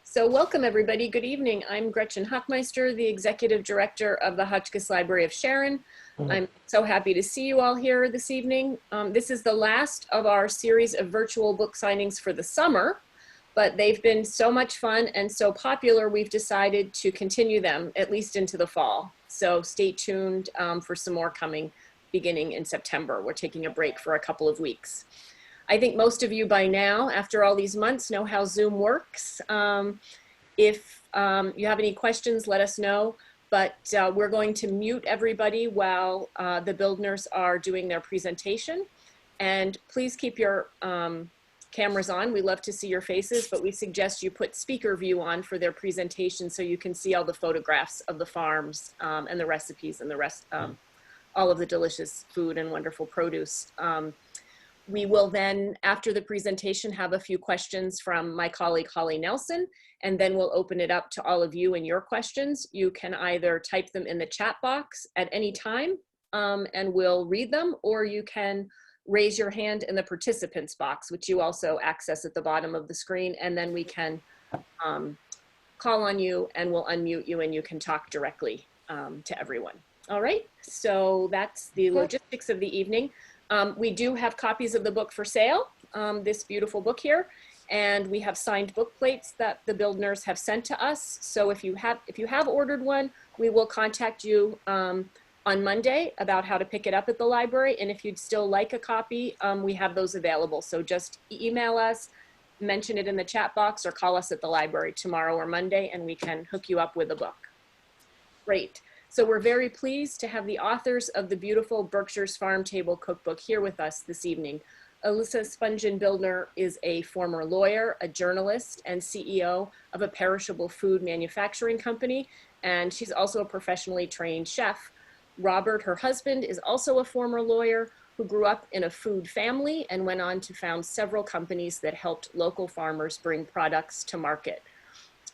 So welcome everybody, good evening. I'm Gretchen Hockmeister, the Executive Director of the Hotchkiss Library of Sharon. I'm so happy to see you all here this evening. This is the last of our series of virtual book signings for the summer, but they've been so much fun and so popular, we've decided to continue them at least into the fall. So stay tuned for some more coming beginning in September. We're taking a break for a couple of weeks. I think most of you by now, after all these months, know how Zoom works. If you have any questions, let us know. But we're going to mute everybody while the Bildners are doing their presentation. And please keep your cameras on. We love to see your faces, but we suggest you put speaker view on for their presentation so you can see all the photographs of the farms and the recipes and the rest, all of the delicious food and wonderful produce. We will then, after the presentation, have a few questions from my colleague Holly Nelson, and then we'll open it up to all of you and your questions. You can either type them in the chat box at any time and we'll read them, or you can raise your hand in the participants box, which you also access at the bottom of the screen, and then we can call on you and we'll unmute you and you can talk directly to everyone. All right, so that's the logistics of the evening. We do have copies of the book for sale, this beautiful book here, and we have signed book plates that the Bildners have sent to us. So if you have ordered one, we will contact you on Monday about how to pick it up at the library. And if you'd still like a copy, we have those available. So just email us, mention it in the chat box, or call us at the library tomorrow or Monday, and we can hook you up with a book. Great. So we're very pleased to have the authors of the beautiful Berkshires Farm Table Cookbook here with us this evening. Alyssa Spungen Bildner is a former lawyer, a journalist, and CEO of a perishable food manufacturing company, and she's also a professionally trained chef. Robert, her husband, is also a former lawyer who grew up in a food family and went on to found several companies that helped local farmers bring products to market.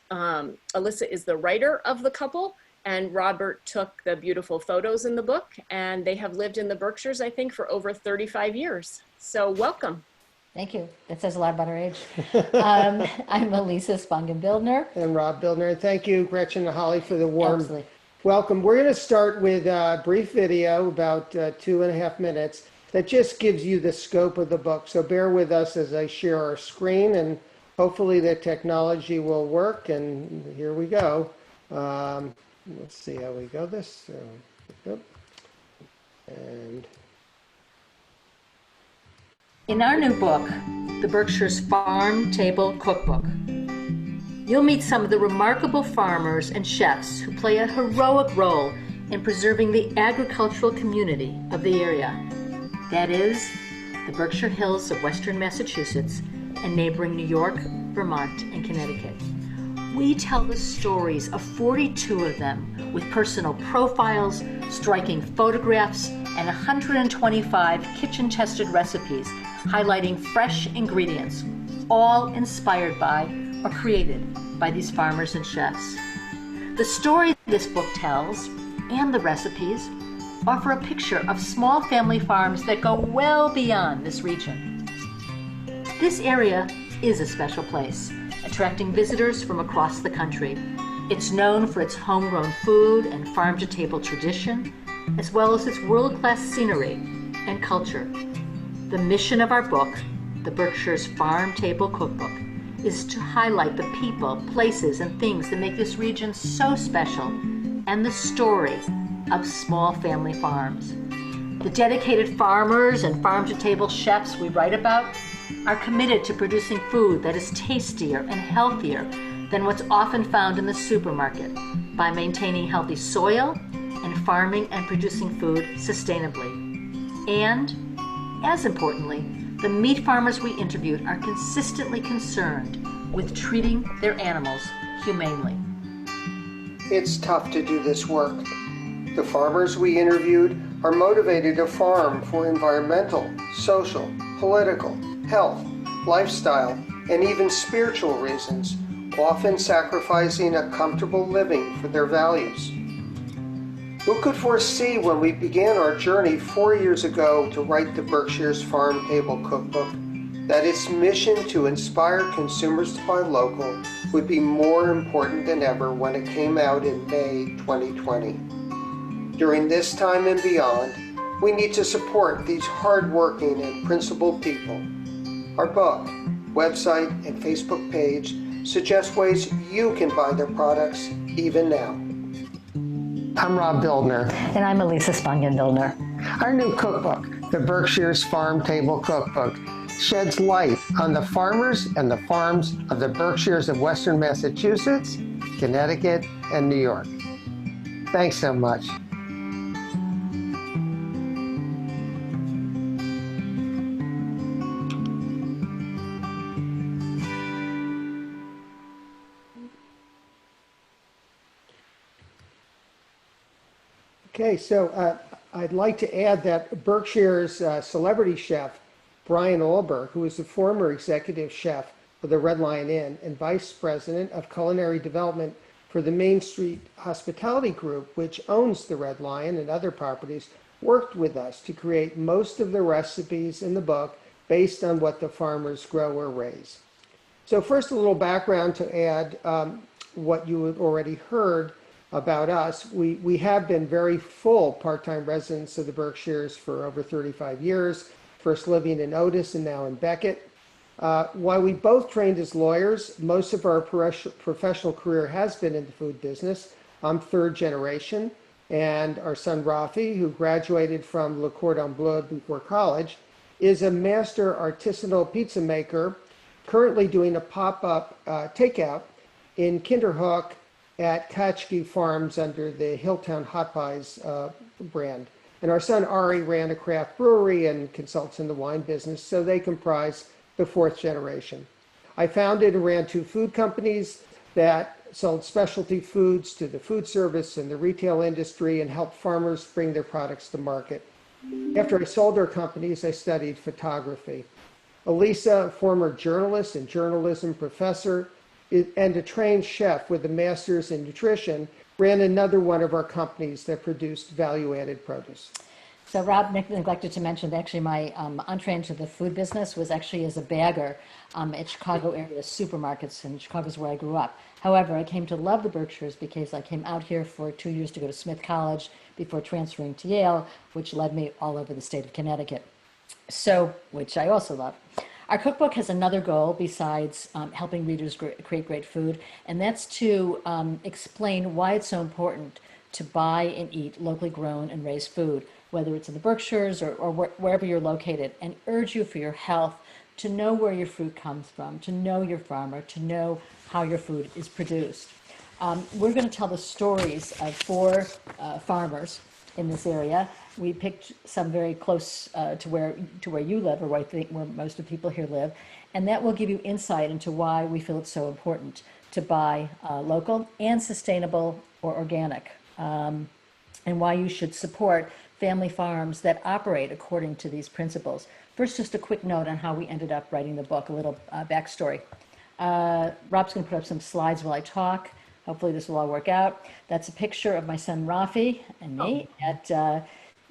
Alyssa is the writer of the couple, and Robert took the beautiful photos in the book, and they have lived in the Berkshires, I think, for over 35 years. So welcome. Thank you. That says a lot about our age. I'm Elisa Spungen Bildner. And Rob Bildner. And thank you, Gretchen and Holly, for the warm welcome. We're going to start with a brief video, about 2.5 minutes, that just gives you the scope of the book. So bear with us as I share our screen, and hopefully the technology will work. And here we go. Let's see how we go this. And in our new book, the Berkshires Farm Table Cookbook, you'll meet some of the remarkable farmers and chefs who play a heroic role in preserving the agricultural community of the area. That is, the Berkshire Hills of Western Massachusetts and neighboring New York, Vermont, and Connecticut. We tell the stories of 42 of them with personal profiles, striking photographs, and 125 kitchen-tested recipes highlighting fresh ingredients, all inspired by or created by these farmers and chefs. The story this book tells, and the recipes, offer a picture of small family farms that go well beyond this region. This area is a special place, attracting visitors from across the country. It's known for its homegrown food and farm-to-table tradition, as well as its world-class scenery and culture. The mission of our book, the Berkshires Farm Table Cookbook, is to highlight the people, places, and things that make this region so special, and the story of small family farms. The dedicated farmers and farm-to-table chefs we write about are committed to producing food that is tastier and healthier than what's often found in the supermarket by maintaining healthy soil and farming and producing food sustainably. And, as importantly, the meat farmers we interviewed are consistently concerned with treating their animals humanely. it's tough to do this work. The farmers we interviewed are motivated to farm for environmental, social, political, health, lifestyle, and even spiritual reasons, often sacrificing a comfortable living for their values. Who could foresee when we began our journey 4 years ago to write the Berkshires Farm Table Cookbook that its mission to inspire consumers to buy local would be more important than ever when it came out in May 2020. During this time and beyond, we need to support these hardworking and principled people. Our book, website, and Facebook page suggest ways you can buy their products even now. I'm Rob Bildner. And I'm Elisa Spungen Bildner. Our new cookbook, the Berkshires Farm Table Cookbook, sheds light on the farmers and the farms of the Berkshires of Western Massachusetts, Connecticut, and New York. Thanks so much. Okay, so I'd like to add that Berkshire's celebrity chef, Brian Olberg, who is the former executive chef for the Red Lion Inn and vice president of culinary development for the Main Street Hospitality Group, which owns the Red Lion and other properties, worked with us to create most of the recipes in the book based on what the farmers grow or raise. So first, a little background to add what you had already heard about us. We have been very full part-time residents of the Berkshires for over 35 years, first living in Otis and now in Beckett. While we both trained as lawyers, most of our professional career has been in the food business. I'm third generation, and our son Rafi, who graduated from Le Cordon Bleu before college, is a master artisanal pizza maker, currently doing a pop-up takeout in Kinderhook at Hotchkiss Farms under the Hilltown Hot Pies brand. And our son Ari ran a craft brewery and consults in the wine business, so they comprise the fourth generation. I founded and ran two food companies that sold specialty foods to the food service and the retail industry and helped farmers bring their products to market. After I sold our companies, I studied photography. Elisa, a former journalist and journalism professor, and a trained chef with a master's in nutrition, ran another one of our companies that produced value-added produce. So Rob neglected to mention that actually my entree into the food business was actually as a bagger at Chicago area supermarkets, and Chicago's where I grew up. However, I came to love the Berkshires because I came out here for 2 years to go to Smith College before transferring to Yale, which led me all over the state of Connecticut, so which I also love. Our cookbook has another goal besides helping readers create great food, and that's to explain why it's so important to buy and eat locally grown and raised food, whether it's in the Berkshires or wherever you're located, and urge you for your health to know where your fruit comes from, to know your farmer, to know how your food is produced. We're going to tell the stories of 4 farmers in this area. We picked some very close to where you live, or I think where most of the people here live, and that will give you insight into why we feel it's so important to buy local and sustainable or organic, and why you should support family farms that operate according to these principles. First, just a quick note on how we ended up writing the book, a little backstory. Rob's going to put up some slides while I talk. Hopefully this will all work out. That's a picture of my son Rafi and me at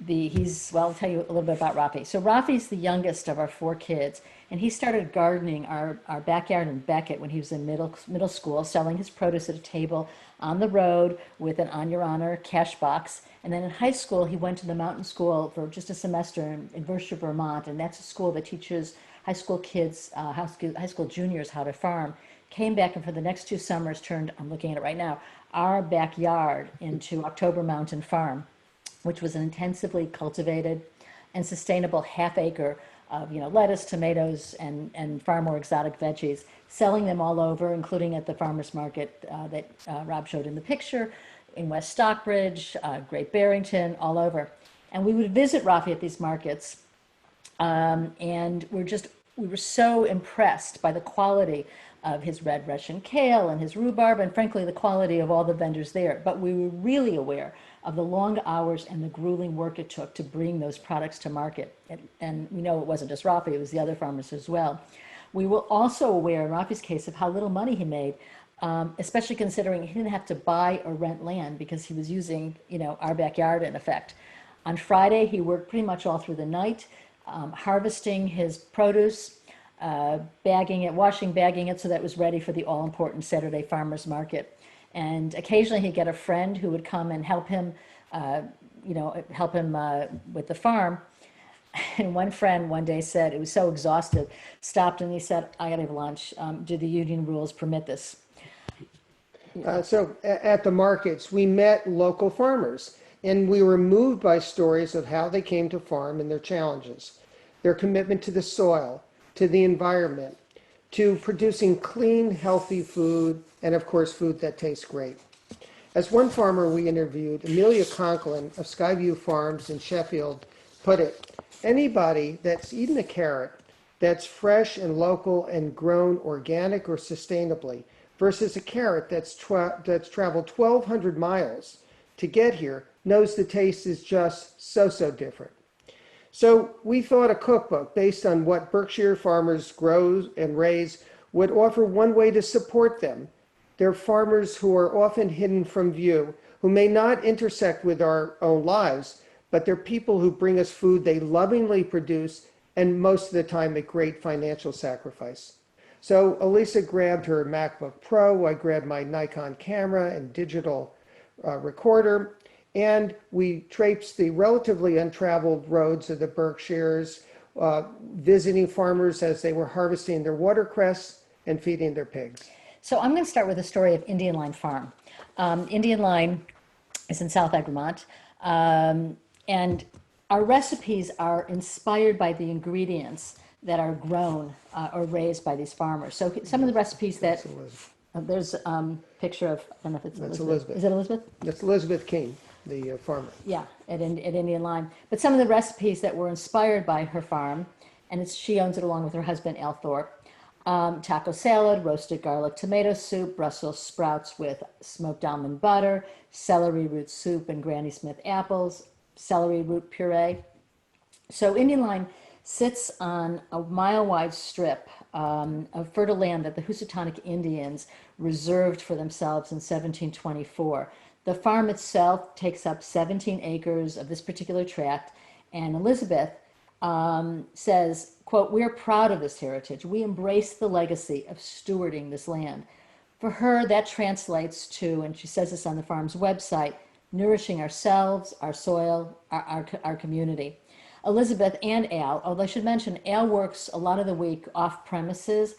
I'll tell you a little bit about Rafi. So Rafi's the youngest of our 4 kids, and he started gardening our backyard in Beckett when he was in middle school, selling his produce at a table on the road with an On Your Honor cash box. And then in high school, he went to the mountain school for just a semester in Berkshire, Vermont, and that's a school that teaches high school kids, high school juniors how to farm. Came back, and for the next 2 summers turned, I'm looking at it right now, our backyard into October Mountain Farm, which was an intensively cultivated and sustainable half-acre of lettuce, tomatoes, and far more exotic veggies, selling them all over, including at the farmers market that Rob showed in the picture, in West Stockbridge, Great Barrington, all over. And we would visit Rafi at these markets, and we were so impressed by the quality of his red Russian kale and his rhubarb, and frankly, the quality of all the vendors there. But we were really aware of the long hours and the grueling work it took to bring those products to market. And we know it wasn't just Rafi, it was the other farmers as well. We were also aware, in Rafi's case, of how little money he made, especially considering he didn't have to buy or rent land because he was using, our backyard in effect. On Friday, he worked pretty much all through the night, harvesting his produce, bagging it, bagging it so that it was ready for the all-important Saturday farmers market. And occasionally he'd get a friend who would come and help him, with the farm. And one friend one day said, it was so exhausted, stopped and he said, I gotta have lunch. Do the union rules permit this? So at the markets, we met local farmers, and we were moved by stories of how they came to farm and their challenges, their commitment to the soil, to the environment, to producing clean, healthy food, and of course, food that tastes great. As one farmer we interviewed, Amelia Conklin of Skyview Farms in Sheffield, put it, anybody that's eaten a carrot that's fresh and local and grown organic or sustainably versus a carrot that's traveled 1,200 miles to get here knows the taste is just so different. So we thought a cookbook based on what Berkshire farmers grow and raise would offer one way to support them. They're farmers who are often hidden from view, who may not intersect with our own lives, but they're people who bring us food they lovingly produce, and most of the time at great financial sacrifice. So Elisa grabbed her MacBook Pro, I grabbed my Nikon camera and digital recorder, and we traipsed the relatively untraveled roads of the Berkshires, visiting farmers as they were harvesting their watercress and feeding their pigs. So I'm going to start with the story of Indian Line Farm. Indian Line is in South Vermont, and our recipes are inspired by the ingredients that are grown or raised by these farmers. So some of the recipes that, there's a picture of, I don't know if it's That's Elizabeth. Is it Elizabeth? That's Elizabeth King, the farmer. Yeah, at Indian Line. But some of the recipes that were inspired by her farm, and she owns it along with her husband, Al Thorpe, taco salad, roasted garlic tomato soup, Brussels sprouts with smoked almond butter, celery root soup and Granny Smith apples, celery root puree. So Indian Line sits on a mile-wide strip of fertile land that the Housatonic Indians reserved for themselves in 1724. The farm itself takes up 17 acres of this particular tract, and Elizabeth says, quote, "We're proud of this heritage. We embrace the legacy of stewarding this land." For her, that translates to, and she says this on the farm's website, nourishing ourselves, our soil, our community. Elizabeth and Al, although I should mention, Al works a lot of the week off premises.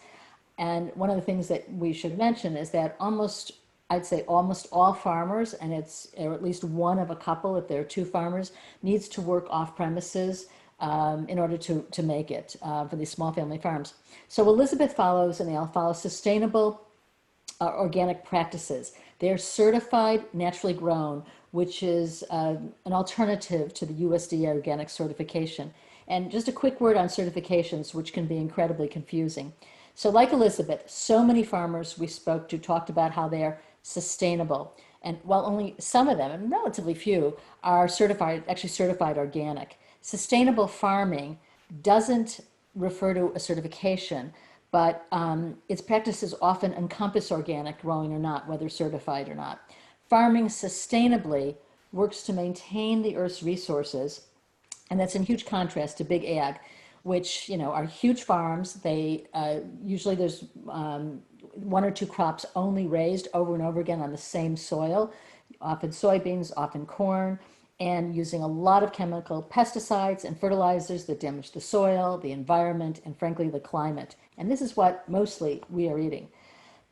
And one of the things that we should mention is that I'd say almost all farmers, and or at least one of a couple, if there are two farmers, needs to work off premises in order to make it for these small family farms. So Elizabeth follows and Al follows sustainable organic practices. They're certified naturally grown, which is an alternative to the USDA organic certification. And just a quick word on certifications, which can be incredibly confusing. So like Elizabeth, so many farmers we spoke to talked about how they're sustainable. And while only some of them, and relatively few, are actually certified organic. Sustainable farming doesn't refer to a certification, but its practices often encompass organic growing or not, whether certified or not. Farming sustainably works to maintain the Earth's resources, and that's in huge contrast to big ag, which are huge farms. They usually there's one or two crops only raised over and over again on the same soil, often soybeans, often corn, and using a lot of chemical pesticides and fertilizers that damage the soil, the environment, and frankly, the climate. And this is what mostly we are eating.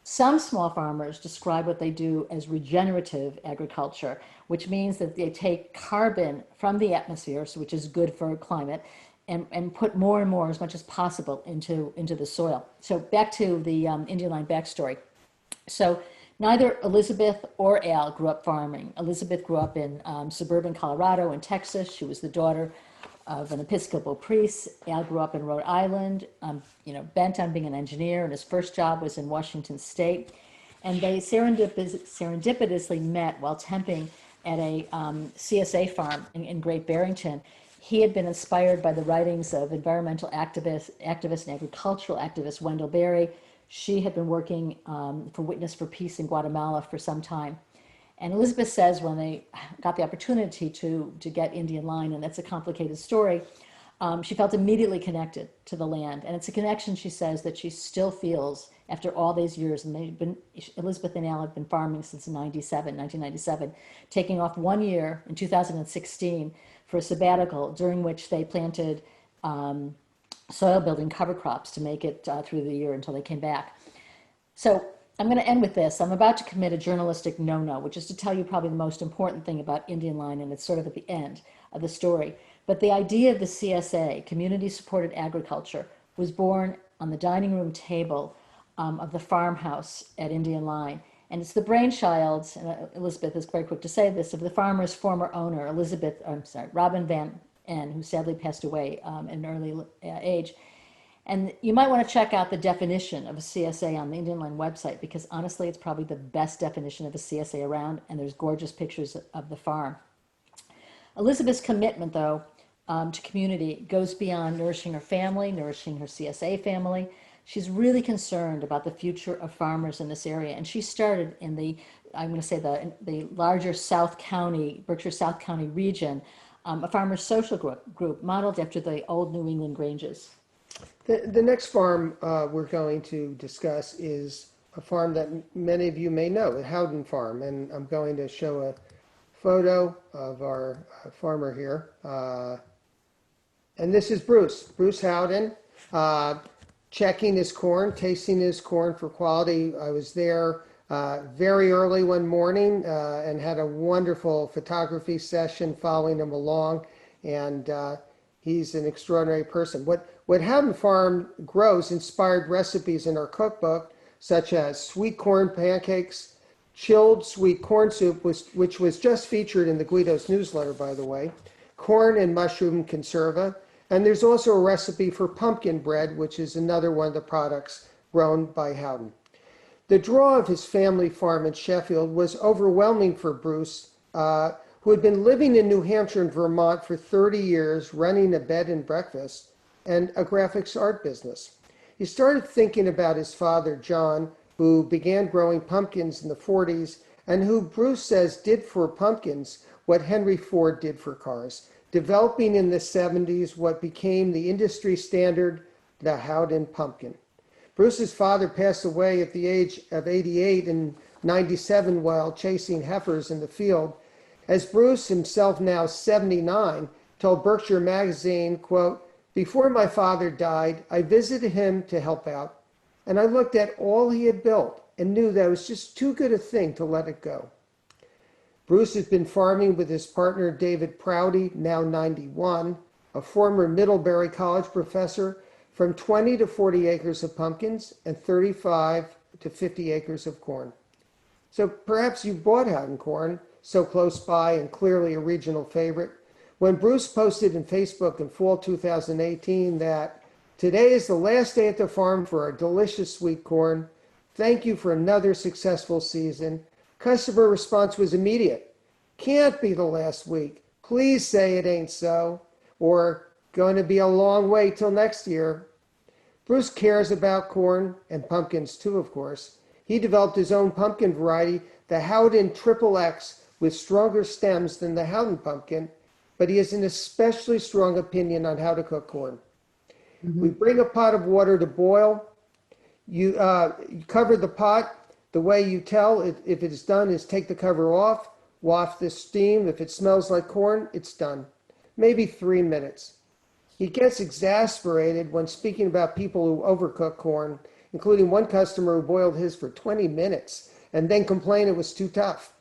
Some small farmers describe what they do as regenerative agriculture, which means that they take carbon from the atmosphere, which is good for climate, and put more and more, as much as possible, into the soil. So back to the Indian Line backstory. So neither Elizabeth or Al grew up farming. Elizabeth grew up in suburban Colorado and Texas. She was the daughter of an Episcopal priest. Al grew up in Rhode Island, bent on being an engineer, and his first job was in Washington State. And they serendipitously met while temping at a CSA farm in Great Barrington. He had been inspired by the writings of environmental activist and agricultural activist Wendell Berry. She had been working for Witness for Peace in Guatemala for some time. And Elizabeth says when they got the opportunity to get Indian Line, and that's a complicated story, She felt immediately connected to the land. And it's a connection, she says, that she still feels after all these years. And Elizabeth and Al have been farming since 1997, taking off 1 year in 2016 for a sabbatical, during which they planted soil building cover crops to make it through the year until they came back. So I'm going to end with this. I'm about to commit a journalistic no-no, which is to tell you probably the most important thing about Indian Line, and it's sort of at the end of the story. But the idea of the CSA, community-supported agriculture, was born on the dining room table of the farmhouse at Indian Line. And it's the brainchild, and Elizabeth is very quick to say this, of the farmer's former owner, Robin Van N, who sadly passed away at an early age. And you might want to check out the definition of a CSA on the Indian Line website, because honestly, it's probably the best definition of a CSA around, and there's gorgeous pictures of the farm. Elizabeth's commitment, though, to community goes beyond nourishing her family, nourishing her CSA family. She's really concerned about the future of farmers in this area. And she started in the larger South County, Berkshire South County region, a farmers' social group modeled after the old New England Granges. The next farm we're going to discuss is a farm that many of you may know, the Houdin Farm. And I'm going to show a photo of our farmer here. And this is Bruce Houdin, checking his corn, tasting his corn for quality. I was there very early one morning and had a wonderful photography session following him along. And he's an extraordinary person. What Houdin Farm grows inspired recipes in our cookbook, such as sweet corn pancakes, chilled sweet corn soup, which was just featured in the Guido's newsletter, by the way, corn and mushroom conserva. And there's also a recipe for pumpkin bread, which is another one of the products grown by Houdin. The draw of his family farm in Sheffield was overwhelming for Bruce, who had been living in New Hampshire and Vermont for 30 years, running a bed and breakfast and a graphics art business. He started thinking about his father, John, who began growing pumpkins in the 40s, and who Bruce says did for pumpkins what Henry Ford did for cars, developing in the 70s what became the industry standard, the Houdin pumpkin. Bruce's father passed away at the age of 88 and 97 while chasing heifers in the field. As Bruce, himself now 79, told Berkshire Magazine, quote, "Before my father died, I visited him to help out, and I looked at all he had built and knew that it was just too good a thing to let it go." Bruce has been farming with his partner David Prouty, now 91, a former Middlebury College professor, from 20 to 40 acres of pumpkins and 35 to 50 acres of corn. So perhaps you bought Houdin corn, so close by and clearly a regional favorite. When Bruce posted in Facebook in fall 2018 that today is the last day at the farm for our delicious sweet corn. Thank you for another successful season. Customer response was immediate. Can't be the last week. Please say it ain't so. Or going to be a long way till next year. Bruce cares about corn and pumpkins too, of course. He developed his own pumpkin variety, the Houdin XXX, with stronger stems than the Houdin pumpkin, but he has an especially strong opinion on how to cook corn. Mm-hmm. We bring a pot of water to boil. You cover the pot. The way you tell if it's done is take the cover off, waft the steam. If it smells like corn, it's done. Maybe 3 minutes. He gets exasperated when speaking about people who overcook corn, including one customer who boiled his for 20 minutes and then complained it was too tough.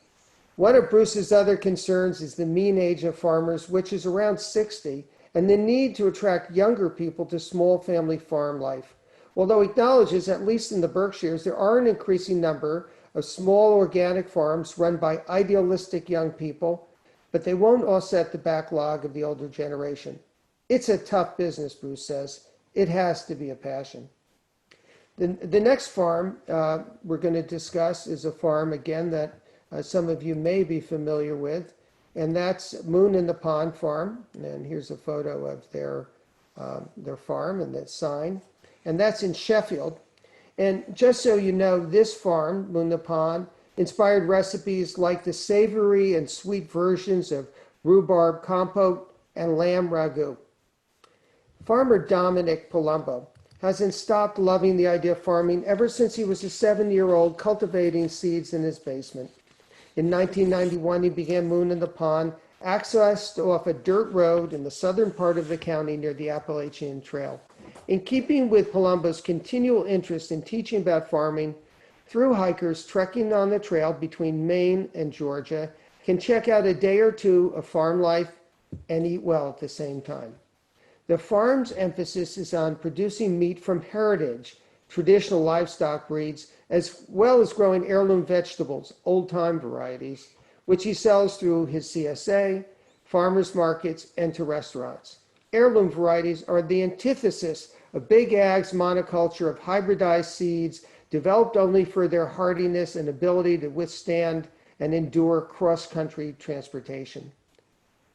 One of Bruce's other concerns is the mean age of farmers, which is around 60, and the need to attract younger people to small family farm life. Although he acknowledges, at least in the Berkshires, there are an increasing number of small organic farms run by idealistic young people, but they won't offset the backlog of the older generation. It's a tough business, Bruce says. It has to be a passion. The next farm we're going to discuss is a farm, again, that some of you may be familiar with, and that's Moon in the Pond Farm. And here's a photo of their farm and that sign. And that's in Sheffield. And just so you know, this farm, Moon in the Pond, inspired recipes like the savory and sweet versions of rhubarb compote and lamb ragu. Farmer Dominic Palumbo hasn't stopped loving the idea of farming ever since he was a 7-year-old cultivating seeds in his basement. In 1991, he began Moon in the Pond, accessed off a dirt road in the southern part of the county near the Appalachian Trail. In keeping with Palumbo's continual interest in teaching about farming, through hikers trekking on the trail between Maine and Georgia can check out a day or two of farm life and eat well at the same time. The farm's emphasis is on producing meat from heritage, traditional livestock breeds, as well as growing heirloom vegetables, old-time varieties, which he sells through his CSA, farmers markets, and to restaurants. Heirloom varieties are the antithesis of Big Ag's monoculture of hybridized seeds developed only for their hardiness and ability to withstand and endure cross-country transportation.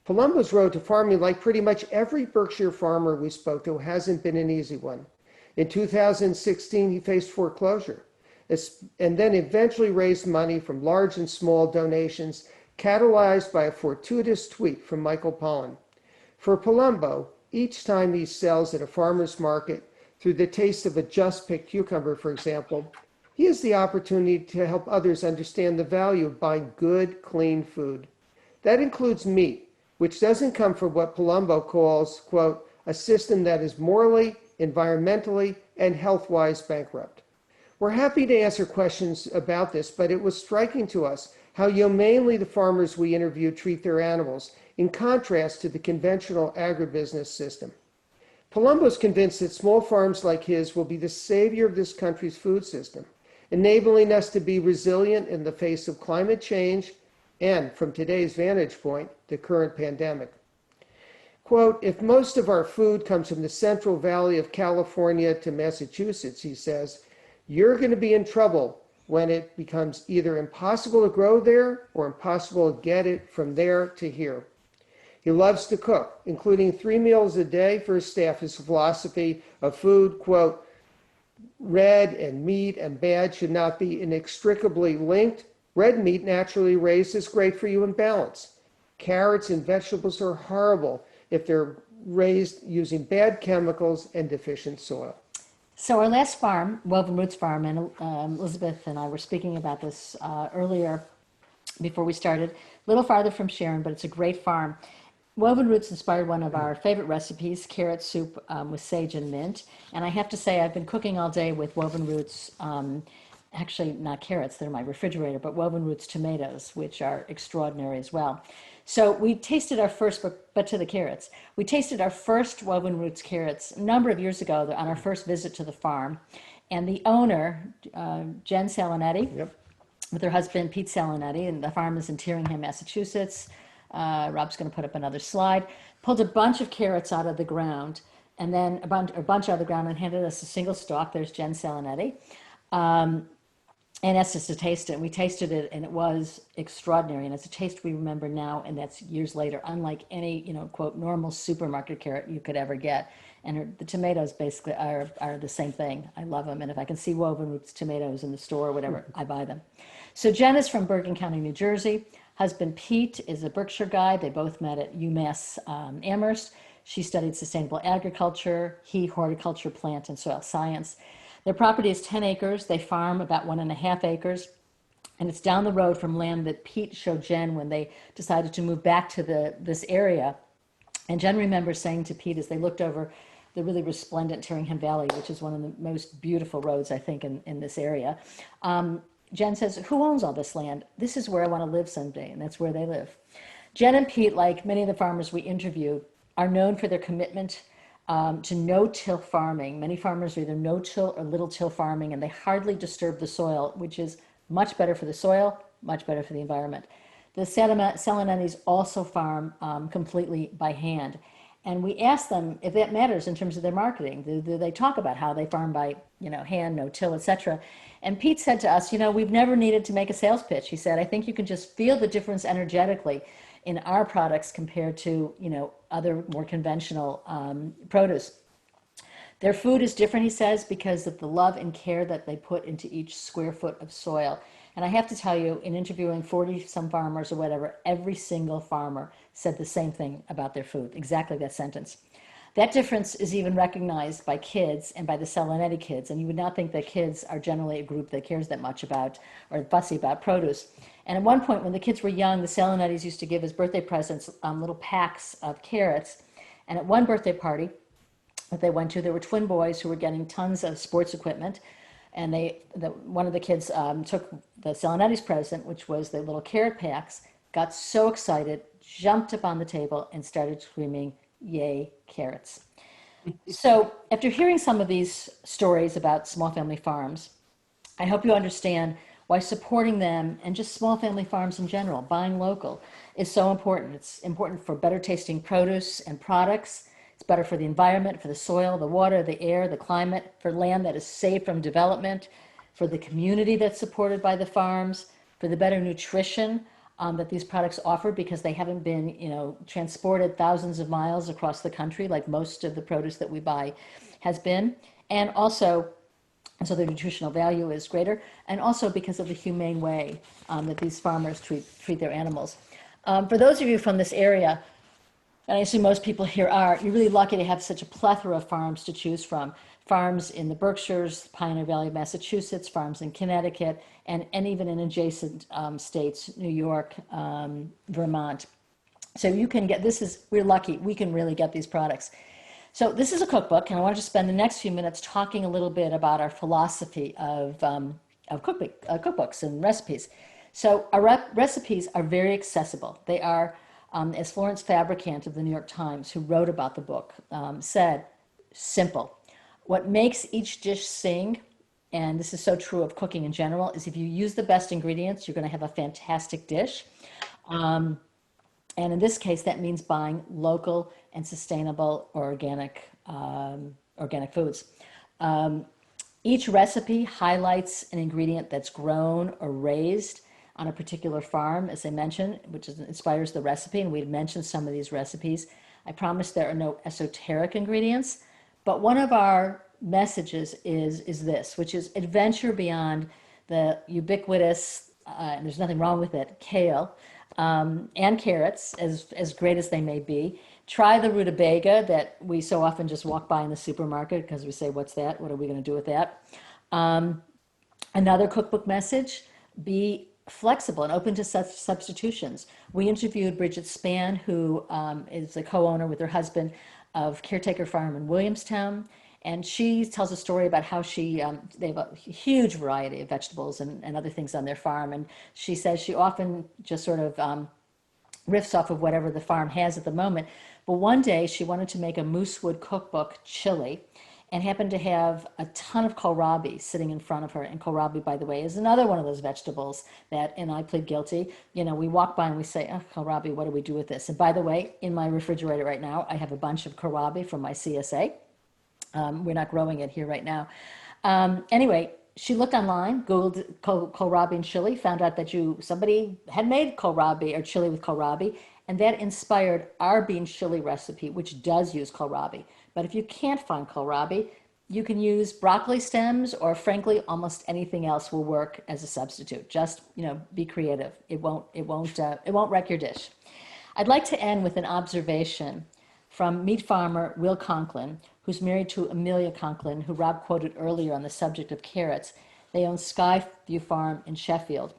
Palumbo's road to farming, like pretty much every Berkshire farmer we spoke to, hasn't been an easy one. In 2016, he faced foreclosure, and then eventually raised money from large and small donations, catalyzed by a fortuitous tweet from Michael Pollan. For Palumbo, each time he sells at a farmer's market, through the taste of a just-picked cucumber, for example, he has the opportunity to help others understand the value of buying good, clean food. That includes meat, which doesn't come from what Palumbo calls, quote, a system that is morally, environmentally, and health-wise bankrupt. We're happy to answer questions about this, but it was striking to us how humanely the farmers we interviewed treat their animals, in contrast to the conventional agribusiness system. Palumbo is convinced that small farms like his will be the savior of this country's food system, enabling us to be resilient in the face of climate change and, from today's vantage point, the current pandemic. Quote, if most of our food comes from the Central Valley of California to Massachusetts, he says, you're going to be in trouble when it becomes either impossible to grow there or impossible to get it from there to here. He loves to cook, including 3 meals a day for his staff. His philosophy of food, quote, red and meat and bad should not be inextricably linked. Red meat naturally raised is great for you in balance. Carrots and vegetables are horrible if they're raised using bad chemicals and deficient soil. So our last farm, Woven Roots Farm, and Elizabeth and I were speaking about this earlier before we started, a little farther from Sharon, but it's a great farm. Woven Roots inspired one of our favorite recipes, carrot soup with sage and mint. And I have to say, I've been cooking all day with Woven Roots, actually not carrots, they're my refrigerator, but Woven Roots tomatoes, which are extraordinary as well. So we tasted our first, but to the carrots. We tasted our first Woven Roots carrots a number of years ago on our first visit to the farm. And the owner, Jen Salonetti, Yep. with her husband, Pete Salonetti, and the farm is in Tyringham, Massachusetts. Rob's going to put up another slide. Pulled a bunch of carrots out of the ground, and then a bunch out of the ground, and handed us a single stalk. There's Jen Salonetti. And asked us to taste it. We tasted it, and it was extraordinary. And it's a taste we remember now, and that's years later, unlike any, quote, normal supermarket carrot you could ever get. And the tomatoes basically are the same thing. I love them. And if I can see Woven Roots tomatoes in the store or whatever, I buy them. So Jen is from Bergen County, New Jersey. Husband Pete is a Berkshire guy. They both met at UMass Amherst. She studied sustainable agriculture, he horticulture, plant and soil science. Their property is 10 acres. They farm about 1.5 acres. And it's down the road from land that Pete showed Jen when they decided to move back to this area. And Jen remembers saying to Pete as they looked over the really resplendent Tyringham Valley, which is one of the most beautiful roads, I think, in this area. Jen says, who owns all this land? This is where I want to live someday, and that's where they live. Jen and Pete, like many of the farmers we interviewed, are known for their commitment to no-till farming. Many farmers are either no-till or little-till farming, and they hardly disturb the soil, which is much better for the soil, much better for the environment. The Salonettis also farm completely by hand. And we asked them if that matters in terms of their marketing. Do they talk about how they farm by, hand, no-till, etc.? And Pete said to us, we've never needed to make a sales pitch. He said, I think you can just feel the difference energetically in our products compared to, other more conventional produce. Their food is different, he says, because of the love and care that they put into each square foot of soil. And I have to tell you, in interviewing 40-some farmers or whatever, every single farmer said the same thing about their food, exactly that sentence. That difference is even recognized by kids and by the Salonetti kids. And you would not think that kids are generally a group that cares that much about or fussy about produce. And at one point when the kids were young, the Salonettis used to give as birthday presents little packs of carrots. And at one birthday party that they went to, there were twin boys who were getting tons of sports equipment. And one of the kids took the Salonetti's present, which was the little carrot packs, got so excited, jumped up on the table and started screaming, "Yay, carrots." So after hearing some of these stories about small family farms, I hope you understand why supporting them and just small family farms in general, buying local, is so important. It's important for better tasting produce and products. It's better for the environment, for the soil, the water, the air, the climate, for land that is safe from development, for the community that's supported by the farms, for the better nutrition that these products offer because they haven't been, transported thousands of miles across the country like most of the produce that we buy has been. And also, so the nutritional value is greater, and also because of the humane way that these farmers treat their animals. For those of you from this area, and I assume most people here are, you're really lucky to have such a plethora of farms to choose from. Farms in the Berkshires, Pioneer Valley of Massachusetts, farms in Connecticut, and even in adjacent states, New York, Vermont. So you can get, we're lucky, we can really get these products. So this is a cookbook, and I want to spend the next few minutes talking a little bit about our philosophy of cookbooks and recipes. So our recipes are very accessible. They are, as Florence Fabricant of the New York Times, who wrote about the book, said, simple. What makes each dish sing, and this is so true of cooking in general, is if you use the best ingredients, you're going to have a fantastic dish. And in this case, that means buying local and sustainable organic foods. Each recipe highlights an ingredient that's grown or raised on a particular farm, as I mentioned, which inspires the recipe, and we've mentioned some of these recipes. I promise there are no esoteric ingredients, but one of our messages is this, which is adventure beyond the ubiquitous, and there's nothing wrong with it, kale, and carrots, as great as they may be. Try the rutabaga that we so often just walk by in the supermarket because we say, what's that? What are we going to do with that? Another cookbook message, be flexible and open to substitutions. We interviewed Bridget Spann, who is a co-owner with her husband of Caretaker Farm in Williamstown. And she tells a story about how they have a huge variety of vegetables and other things on their farm. And she says she often just sort of riffs off of whatever the farm has at the moment. But one day she wanted to make a moosewood cookbook chili and happened to have a ton of kohlrabi sitting in front of her. And kohlrabi, by the way, is another one of those vegetables that, and I plead guilty, we walk by and we say, oh, kohlrabi, what do we do with this? And by the way, in my refrigerator right now, I have a bunch of kohlrabi from my CSA. We're not growing it here right now. Anyway, she looked online, Googled kohlrabi and chili, found out that somebody had made kohlrabi or chili with kohlrabi, and that inspired our bean chili recipe, which does use kohlrabi. But if you can't find kohlrabi, you can use broccoli stems, or frankly, almost anything else will work as a substitute. Just, be creative. It won't wreck your dish. I'd like to end with an observation from meat farmer Will Conklin, who's married to Amelia Conklin, who Rob quoted earlier on the subject of carrots. They own Skyview Farm in Sheffield.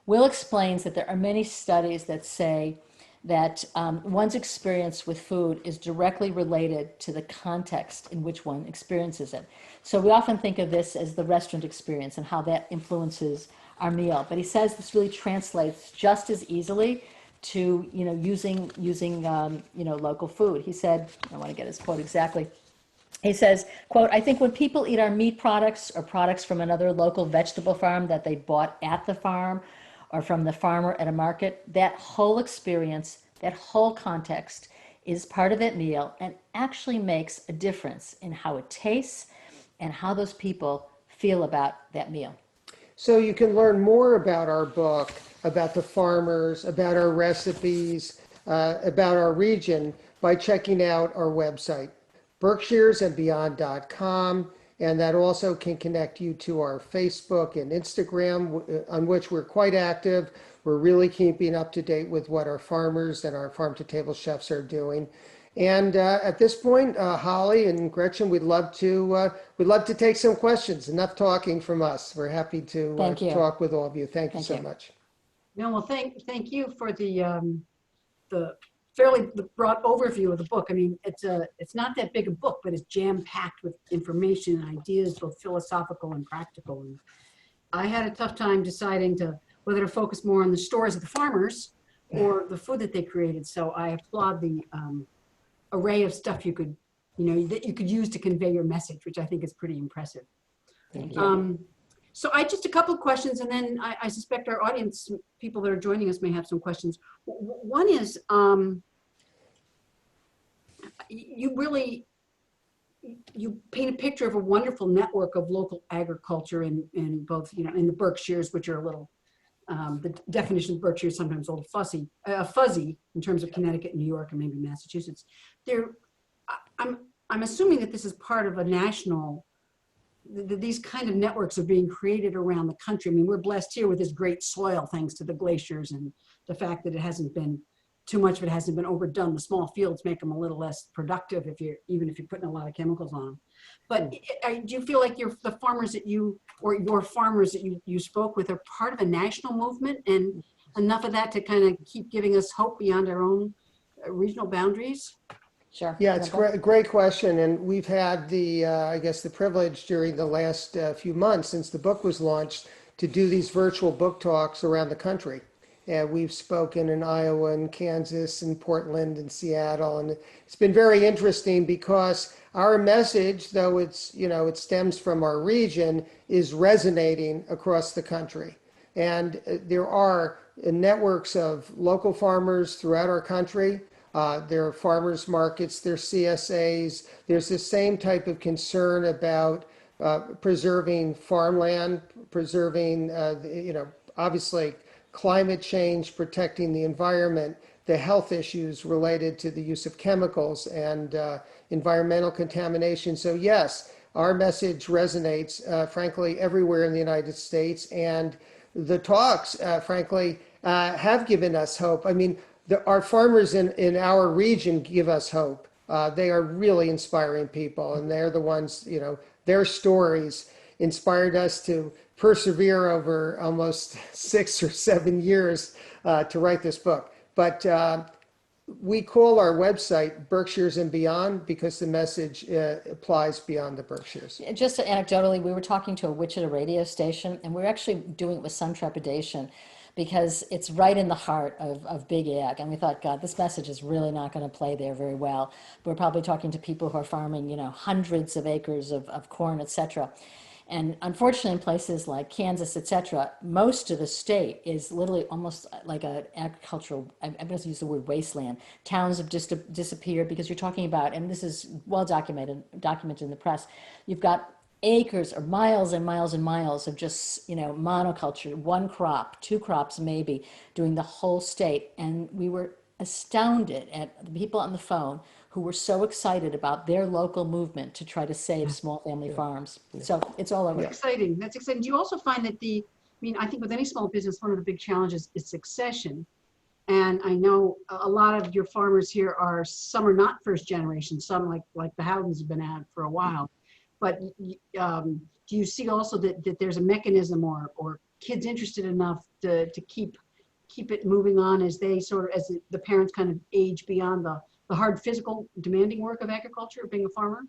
Will explains that there are many studies that say that one's experience with food is directly related to the context in which one experiences it. So we often think of this as the restaurant experience and how that influences our meal. But he says this really translates just as easily to using local food. He said, I want to get his quote exactly. He says, quote, I think when people eat our meat products or products from another local vegetable farm that they bought at the farm or from the farmer at a market, that whole experience, that whole context is part of that meal and actually makes a difference in how it tastes and how those people feel about that meal. So you can learn more about our book, about the farmers, about our recipes, about our region by checking out our website, berkshiresandbeyond.com, and that also can connect you to our Facebook and Instagram, on which we're quite active. We're really keeping up to date with what our farmers and our farm-to-table chefs are doing. And at this point, Holly and Gretchen, we'd love to take some questions. Enough talking from us. We're happy to Thank you. talk with all of you. Thank you Thank so you. much. No, well, thank you for the fairly broad overview of the book. I mean, it's not that big a book, but it's jam-packed with information and ideas, both philosophical and practical. And I had a tough time deciding whether to focus more on the stories of the farmers or the food that they created. So I applaud the array of stuff that you could use to convey your message, which I think is pretty impressive. Thank you. So just a couple of questions, and then I suspect our audience, people that are joining us, may have some questions. One is, you paint a picture of a wonderful network of local agriculture in both, in the Berkshires, which are a little, the definition of Berkshire is sometimes a little fuzzy in terms of Connecticut, New York, and maybe Massachusetts. I'm assuming that this is part of a national. These kind of networks are being created around the country. I mean, we're blessed here with this great soil thanks to the glaciers and the fact that too much of it hasn't been overdone. The small fields make them a little less productive even if you're putting a lot of chemicals on them. But do you feel like the farmers that your farmers that you spoke with are part of a national movement, and enough of that to kind of keep giving us hope beyond our own regional boundaries? Sure. Yeah, it's a great question. And we've had the privilege during the last few months since the book was launched to do these virtual book talks around the country. And we've spoken in Iowa and Kansas and Portland and Seattle. And it's been very interesting because our message, though it stems from our region, is resonating across the country. And there are networks of local farmers throughout our country. There are farmers markets, there are CSAs. There's the same type of concern about preserving farmland, preserving, obviously climate change, protecting the environment, the health issues related to the use of chemicals and environmental contamination. So yes, our message resonates, frankly, everywhere in the United States. And the talks, frankly, have given us hope. I mean, our farmers in our region give us hope. They are really inspiring people, and they're the ones, their stories inspired us to persevere over almost 6 or 7 years to write this book. But we call our website Berkshires and Beyond because the message applies beyond the Berkshires. Just anecdotally, we were talking to a Wichita radio station, and we were actually doing it with some trepidation because it's right in the heart of Big Ag. And we thought, God, this message is really not going to play there very well. We're probably talking to people who are farming, hundreds of acres of corn, et cetera. And unfortunately, in places like Kansas, et cetera, most of the state is literally almost like an agricultural, I'm going to use the word wasteland. Towns have just disappeared because you're talking about, and this is well documented in the press, you've got acres or miles and miles and miles of just, monoculture, one crop, two crops maybe, doing the whole state. And we were astounded at the people on the phone who were so excited about their local movement to try to save small family farms. So it's all over. That's exciting. That's exciting. Do you also find that I think with any small business, one of the big challenges is succession. And I know a lot of your farmers here some are not first generation, some like the Houdins have been at for a while. But do you see also that there's a mechanism or kids interested enough to keep it moving on as they as the parents kind of age beyond the hard physical demanding work of agriculture, of being a farmer?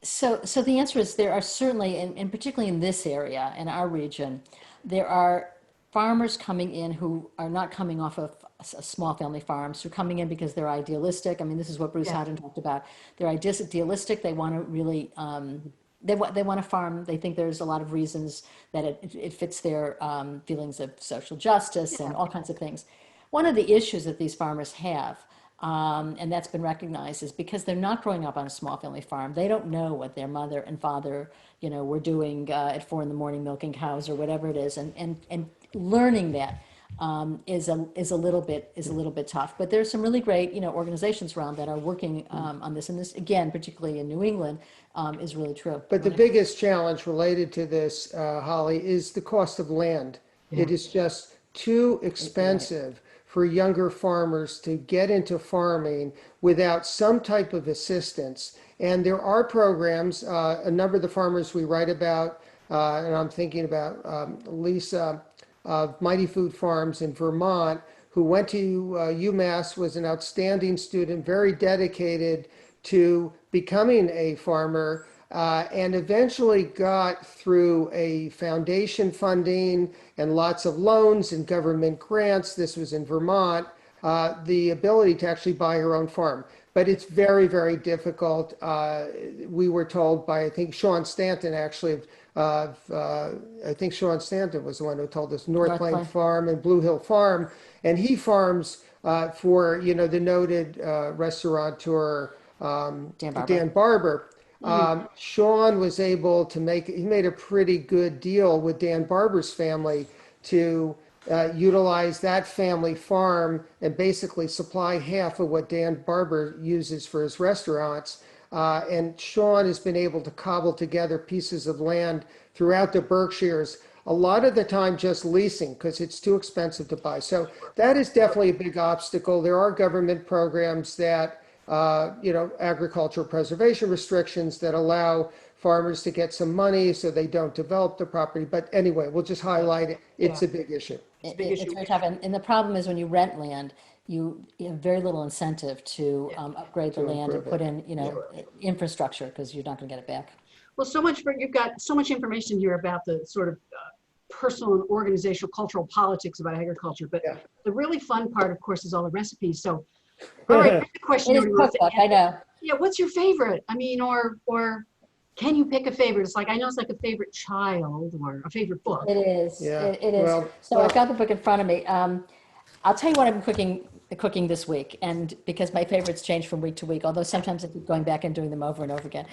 So the answer is there are certainly, and particularly in this area, in our region, there are farmers coming in who are not coming off of small family farms, who are coming in because they're idealistic. I mean, this is what Bruce Houdin talked about. They're idealistic. They want to really, they want to farm. They think there's a lot of reasons that it fits their feelings of social justice and all kinds of things. One of the issues that these farmers have, and that's been recognized, is because they're not growing up on a small family farm. They don't know what their mother and father, were doing at 4 a.m. milking cows or whatever it is, and learning that is a little bit tough. But there's some really great organizations around that are working on this, and this again, particularly in New England, is really true. But the biggest challenge related to this, Holly, is the cost of land. It is just too expensive for younger farmers to get into farming without some type of assistance. And there are programs, a number of the farmers we write about, and I'm thinking about Elisa of Mighty Food Farms in Vermont, who went to UMass, was an outstanding student, very dedicated to becoming a farmer, and eventually got through a foundation funding and lots of loans and government grants. This was in Vermont, the ability to actually buy her own farm. But it's very, very difficult. We were told by, I think, Sean Stanton, actually, I think Sean Stanton was the one who told us, North Plain Farm and Blue Hill Farm. And he farms for, the noted restaurateur, Dan Barber. Sean was able to he made a pretty good deal with Dan Barber's family to utilize that family farm and basically supply half of what Dan Barber uses for his restaurants. And Sean has been able to cobble together pieces of land throughout the Berkshires, a lot of the time just leasing because it's too expensive to buy. So that is definitely a big obstacle. There are government programs that, agricultural preservation restrictions that allow farmers to get some money so they don't develop the property. But anyway, we'll just highlight it. It's a big issue. It's very tough. And the problem is when you rent land, you have very little incentive to upgrade the land and put in, infrastructure because you're not going to get it back. Well, you've got so much information here about the sort of personal and organizational cultural politics about agriculture. But the really fun part, of course, is all the recipes. So, all right, here's the question. It is cookbook, I know. Yeah, what's your favorite? I mean, or can you pick a favorite? It's like, I know it's like a favorite child or a favorite book. It is. Yeah. It is. I've got the book in front of me. I'll tell you what I'm cooking this week, and because my favorites change from week to week, although sometimes I keep going back and doing them over and over again.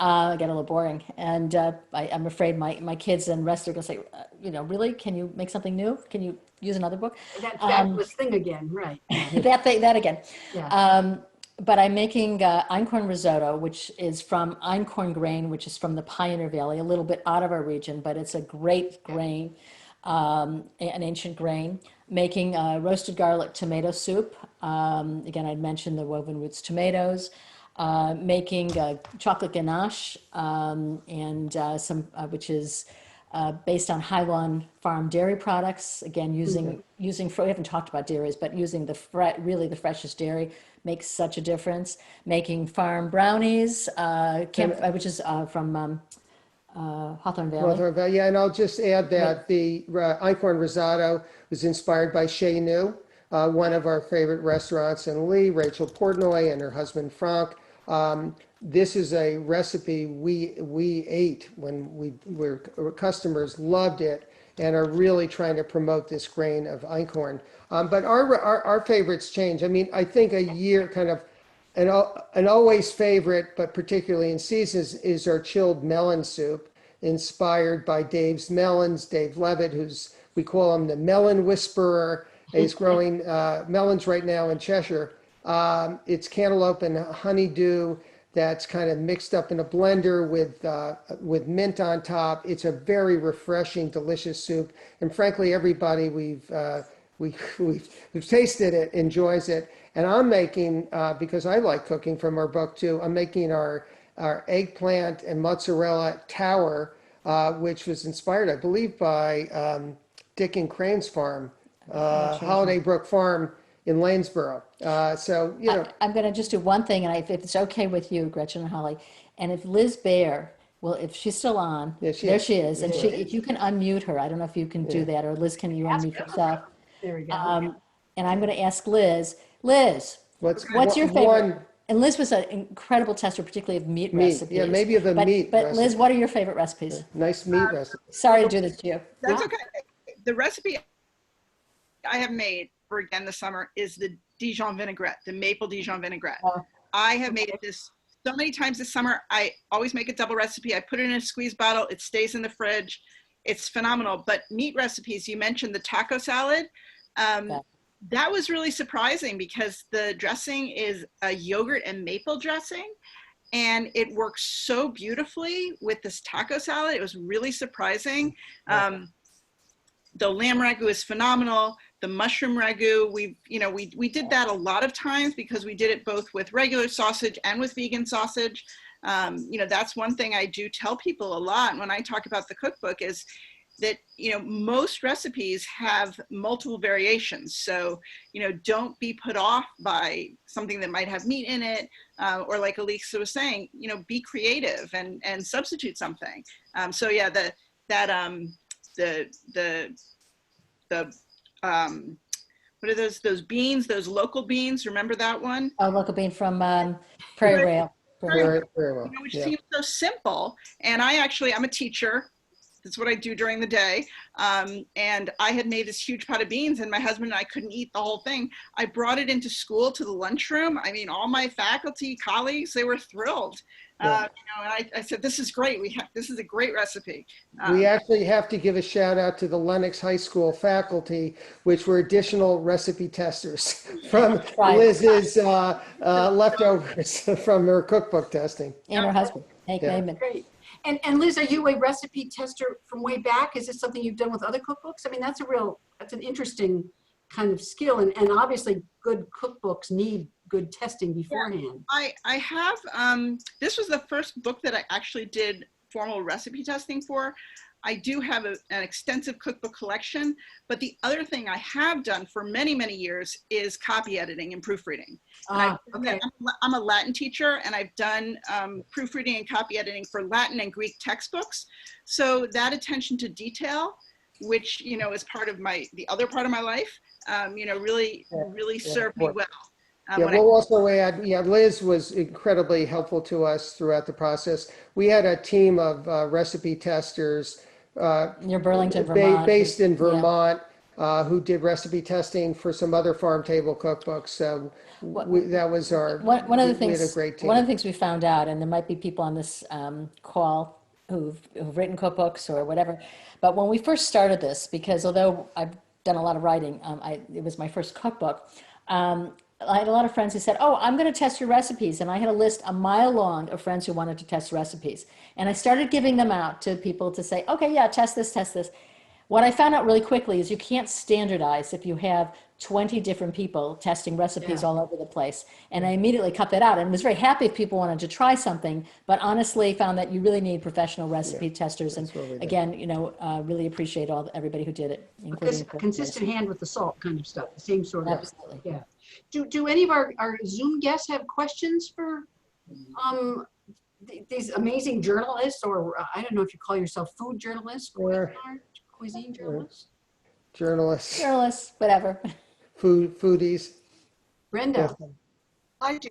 I get a little boring, and I'm afraid my kids and rest are going to say, really, can you make something new? Can you use another book? That fabulous thing again, right? that again. Yeah. But I'm making Einkorn Risotto, which is from einkorn grain, which is from the Pioneer Valley, a little bit out of our region, but it's a great grain, an ancient grain. Making roasted garlic tomato soup. Again, I'd mentioned the woven roots tomatoes. Making chocolate ganache and some, which is based on Houdin Farm dairy products. Again, using we haven't talked about dairies, but using really the freshest dairy makes such a difference. Making farm brownies, which is from Hawthorne Valley. Yeah, and I'll just add that the Einkorn Risotto was inspired by Chez Nous, one of our favorite restaurants in Lee, Rachel Portnoy and her husband Frank. This is a recipe we ate when our customers loved it and are really trying to promote this grain of einkorn. But our favorites change. I mean, I think a year kind of an always favorite, but particularly in seasons, is our chilled melon soup, inspired by Dave's melons. Dave Levitt, we call him the melon whisperer. He's growing melons right now in Cheshire. It's cantaloupe and honeydew that's kind of mixed up in a blender with mint on top. It's a very refreshing, delicious soup, and frankly, everybody we've tasted it enjoys it. And I'm making, because I like cooking from our book too, I'm making our eggplant and mozzarella tower, which was inspired, I believe, by Dick and Crane's farm, Holiday Brook Farm in Lanesboro. I'm going to just do one thing, and if it's okay with you, Gretchen and Holly, and if Liz Baer, if she's still on, there she is, and if you can unmute her, I don't know if you can do that, or Liz, can you unmute yourself? There we go. And I'm going to ask Liz, what's your favorite? And Liz was an incredible tester, particularly of meat recipes. Yeah, maybe of meat. But Liz, what are your favorite recipes? Nice meat recipes. Sorry to do this to you. That's okay. The recipe I have made for again this summer is the Dijon vinaigrette, the maple Dijon vinaigrette. I have made this so many times this summer. I always make a double recipe. I put it in a squeeze bottle. It stays in the fridge. It's phenomenal. But meat recipes, you mentioned the taco salad. That was really surprising because the dressing is a yogurt and maple dressing, and it works so beautifully with this taco salad. It was really surprising. the lamb ragu is phenomenal. The mushroom ragu, we did that a lot of times because we did it both with regular sausage and with vegan sausage. That's one thing I do tell people a lot when I talk about the cookbook is that, most recipes have multiple variations. So, don't be put off by something that might have meat in it, or like Elisa was saying, be creative and substitute something. So yeah, what are those beans, those local beans? Remember that one? Oh, local bean from Prairie Rail. Very, very well. Which Yeah. seems so simple. And I'm a teacher. That's what I do during the day. And I had made this huge pot of beans and my husband and I couldn't eat the whole thing. I brought it into school to the lunchroom. I mean, all my faculty, colleagues, they were thrilled. Yeah. And I said, this is great. This is a great recipe. We actually have to give a shout out to the Lenox High School faculty, which were additional recipe testers from Liz's leftovers from her cookbook testing. And her husband, Hank Yeah. Naiman. Great. And Liz, are you a recipe tester from way back? Is this something you've done with other cookbooks? I mean, that's an interesting kind of skill. And obviously good cookbooks need good testing beforehand. I have, this was the first book that I actually did formal recipe testing for. I do have an extensive cookbook collection, but the other thing I have done for many, many years is copy editing and proofreading. Okay. I'm a Latin teacher and I've done proofreading and copy editing for Latin and Greek textbooks. So that attention to detail, which, is part of the other part of my life, really served me well. We'll also add, Liz was incredibly helpful to us throughout the process. We had a team of recipe testers Near Burlington, Vermont. based in Vermont, who did recipe testing for some other farm table cookbooks. So that was our, One of the things, we had a great team. one of the things we found out, and there might be people on this call who've written cookbooks or whatever, but when we first started this, because although I've done a lot of writing, it was my first cookbook. I had a lot of friends who said, oh, I'm going to test your recipes. And I had a list a mile long of friends who wanted to test recipes. And I started giving them out to people to say, okay, yeah, test this, test this. What I found out really quickly is you can't standardize if you have 20 different people testing recipes all over the place. And I immediately cut that out and was very happy if people wanted to try something, but honestly found that you really need professional recipe testers. And again, really appreciate everybody who did it, including Consistent hand with the salt kind of stuff, the same sort of. Absolutely. Yeah. Do any of our Zoom guests have questions for these amazing journalists, or I don't know if you call yourself food journalists or cuisine journalists? Journalists, whatever. foodies. Brenda. I do.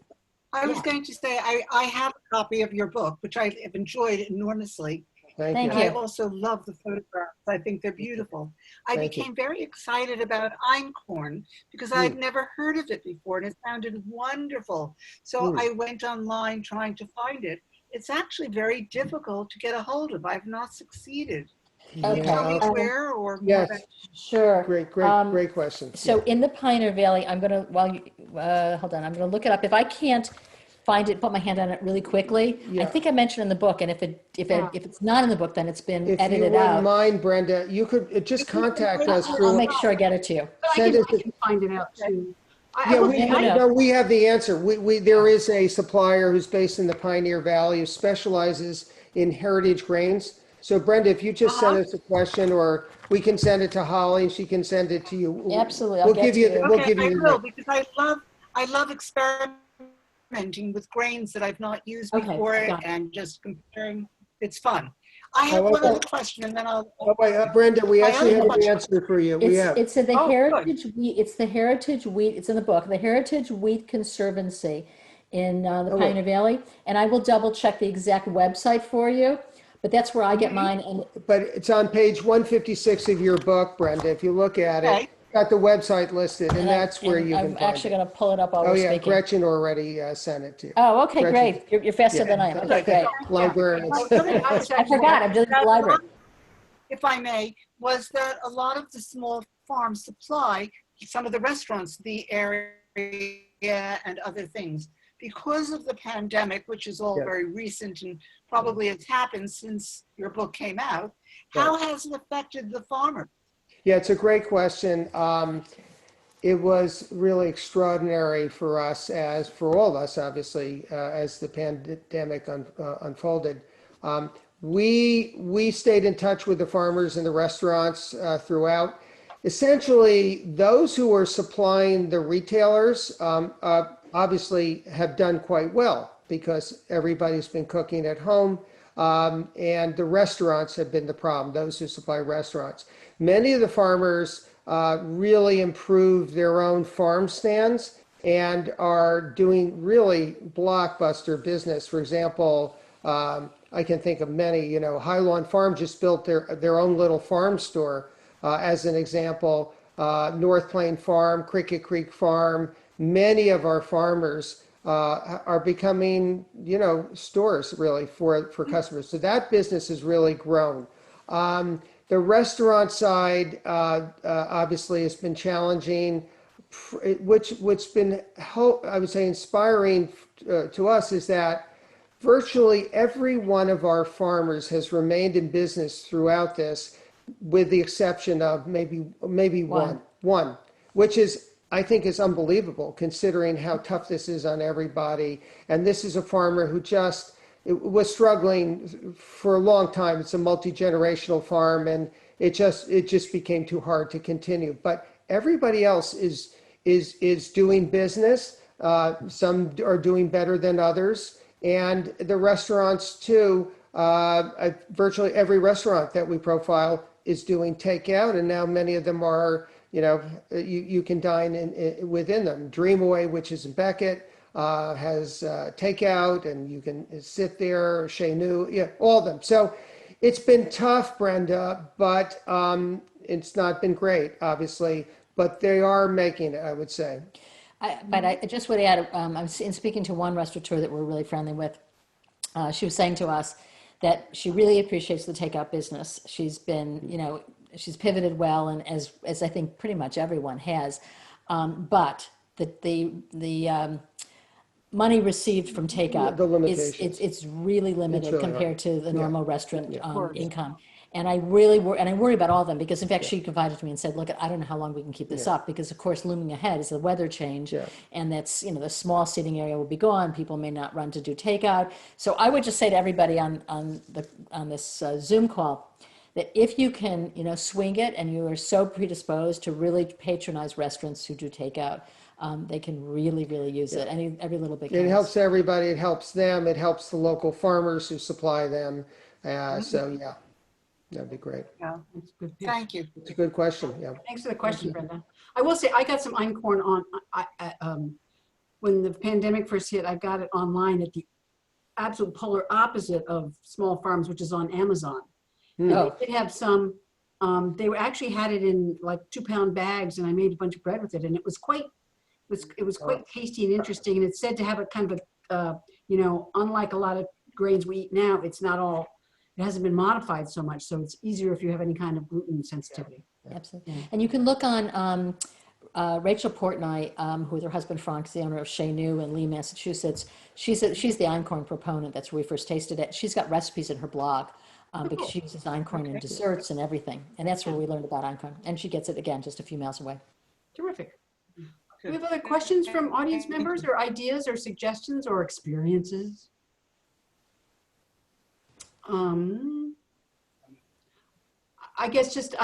I was going to say, I have a copy of your book, which I have enjoyed enormously. Thank And you. I also love the photographs. I think they're beautiful. I Thank you. became very excited about Einkorn because I'd never heard of it before and it sounded wonderful. So I went online trying to find it. It's actually very difficult to get a hold of. I've not succeeded. Okay. Tell me where or more Yes. about- Sure. Great question. So in the Pioneer Valley, I'm going to, hold on, I'm going to look it up. If I can't find it, put my hand on it really quickly. I think I mentioned in the book, and if it's not in the book, then it's been If you edited wouldn't out. mind, Brenda, you could just contact us I'll through. make sure I get it to you. Send I it can find it out too. We have the answer. There is a supplier who's based in the Pioneer Valley who specializes in heritage grains. So Brenda, if you just send us a question, or we can send it to Holly and she can send it to you. Absolutely, I'll We'll get give to you. you. We'll Okay, give you I the will, link. because I love experimenting with grains that I've not used Okay, before got it. and just comparing. It's fun. I have one other question, and then I'll. Oh, wait, Brenda, we My actually other have an question- answer for you. We have. It's the Oh, good. Heritage Wheat. It's the Heritage Wheat. It's in the book. The Heritage Wheat Conservancy in the Pioneer Valley, and I will double check the exact website for you. But that's where I get mine. And But it's on page 156 of your book, Brenda. If you look at it, Okay. it's got the website listed, and that's where you can I'm find actually it. going to pull it up while Oh we're yeah, speaking. Gretchen already sent it to you. Oh, okay, Gretchen. great. You're faster than I am. Okay, great. Librarians. I forgot. I'm doing the library. If I may, was that a lot of the small farms supply some of the restaurants, the area and other things. Because of the pandemic, which is all very recent and probably has happened since your book came out, how has it affected the farmer? Yeah, it's a great question. It was really extraordinary for us, as for all of us, obviously, as the pandemic unfolded. We stayed in touch with the farmers and the restaurants throughout. Essentially, those who were supplying the retailers obviously have done quite well because everybody's been cooking at home. And the restaurants have been the problem, those who supply restaurants. Many of the farmers really improved their own farm stands and are doing really blockbuster business. For example, I can think of many, High Lawn Farm just built their own little farm store. As an example, North Plain Farm, Cricket Creek Farm, many of our farmers are becoming, stores really for customers. So that business has really grown. The restaurant side obviously has been challenging, what's been, I would say, inspiring to us is that virtually every one of our farmers has remained in business throughout this, with the exception of maybe one, which is, I think, is unbelievable considering how tough this is on everybody. And this is a farmer who just was struggling for a long time. It's a multi-generational farm, and it just became too hard to continue. But everybody else is doing business. Some are doing better than others, and the restaurants too. Virtually every restaurant that we profile is doing takeout, and now many of them are. You can dine within them. Dreamaway, which is in Beckett, has takeout, and you can sit there. Chez Nous, all of them. So it's been tough, Brenda, but it's not been great, obviously. But they are making it, I would say. But I just would add, I was in speaking to one restaurateur that we're really friendly with. She was saying to us that she really appreciates the takeout business. She's been, she's pivoted well, and as I think pretty much everyone has, but the money received from takeout it's really limited compared to the normal restaurant income. And I really worry about all of them because, in fact, she confided to me and said, "Look, I don't know how long we can keep this up because, of course, looming ahead is the weather change, and that's the small seating area will be gone. People may not run to do takeout. So I would just say to everybody on this Zoom call that if you can, swing it, and you are so predisposed to really patronize restaurants who do takeout, they can really, really use it. Every little bit counts. It helps everybody. It helps them. It helps the local farmers who supply them. So yeah. That'd be great. Yeah, that's good. Thank you. It's a good question. Yeah. Thanks for the question, Brenda. I will say I got some einkorn on. When the pandemic first hit, I got it online at the absolute polar opposite of small farms, which is on Amazon. And they did have some. They actually had it in like 2-pound bags, and I made a bunch of bread with it, and it was quite tasty and interesting. And it's said to have a kind of a unlike a lot of grains we eat now, it's not all. It hasn't been modified so much, so it's easier if you have any kind of gluten sensitivity. Absolutely. And you can look on Rachel Portnoy, who with her husband Frank is the owner of Chez Nous in Lee, Massachusetts. She's the einkorn proponent. That's where we first tasted it. She's got recipes in her blog because she uses einkorn in desserts and everything. And that's where we learned about einkorn. And she gets it, again, just a few miles away. Terrific. Do we have other questions from audience members or ideas or suggestions or experiences? I guess just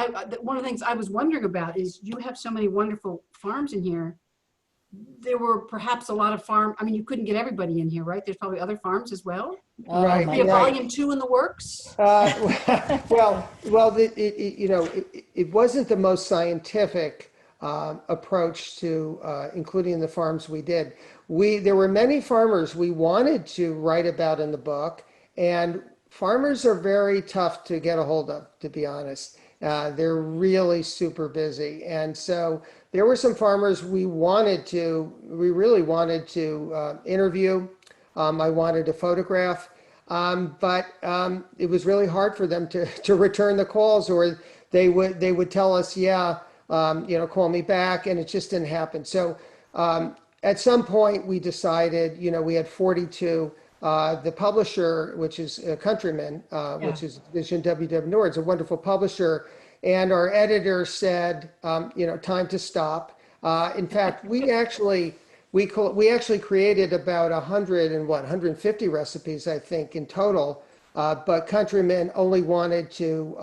one of the things I was wondering about is you have so many wonderful farms in here. There were perhaps a lot of you couldn't get everybody in here, right? There's probably other farms as well. Right. Maybe a volume 2 in the works. Well, it wasn't the most scientific approach to including the farms we did. There were many farmers we wanted to write about in the book, and farmers are very tough to get a hold of, to be honest. They're really super busy. And so there were some farmers we really wanted to interview. I wanted to photograph, but it was really hard for them to return the calls, or they would tell us, call me back, and it just didn't happen. So at some point we decided, we had 42. The publisher, which is Countryman, which is Vision WW Nord's, a wonderful publisher, and our editor said, time to stop. In fact, we actually created about 150 recipes, I think, in total. But Countryman only wanted to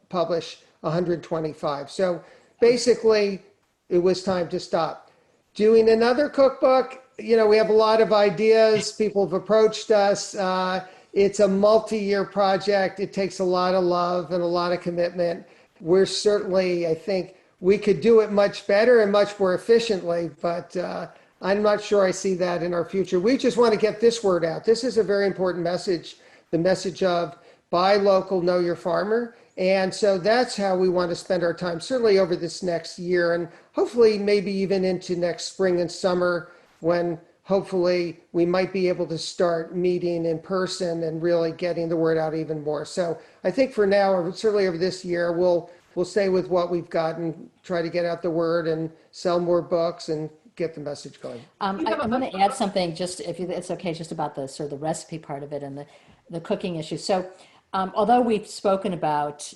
publish 125. So basically, it was time to stop. Doing another cookbook, we have a lot of ideas. People have approached us. It's a multi-year project. It takes a lot of love and a lot of commitment. We're certainly, I think, we could do it much better and much more efficiently, but I'm not sure I see that in our future. We just want to get this word out. This is a very important message, the message of buy local, know your farmer. And so that's how we want to spend our time, certainly over this next year, and hopefully maybe even into next spring and summer, when hopefully we might be able to start meeting in person and really getting the word out even more. So I think for now, or certainly over this year, we'll stay with what we've got and try to get out the word and sell more books and get the message going. I'm going to add something, just if it's okay, just about the sort of the recipe part of it and the cooking issue. So although we've spoken about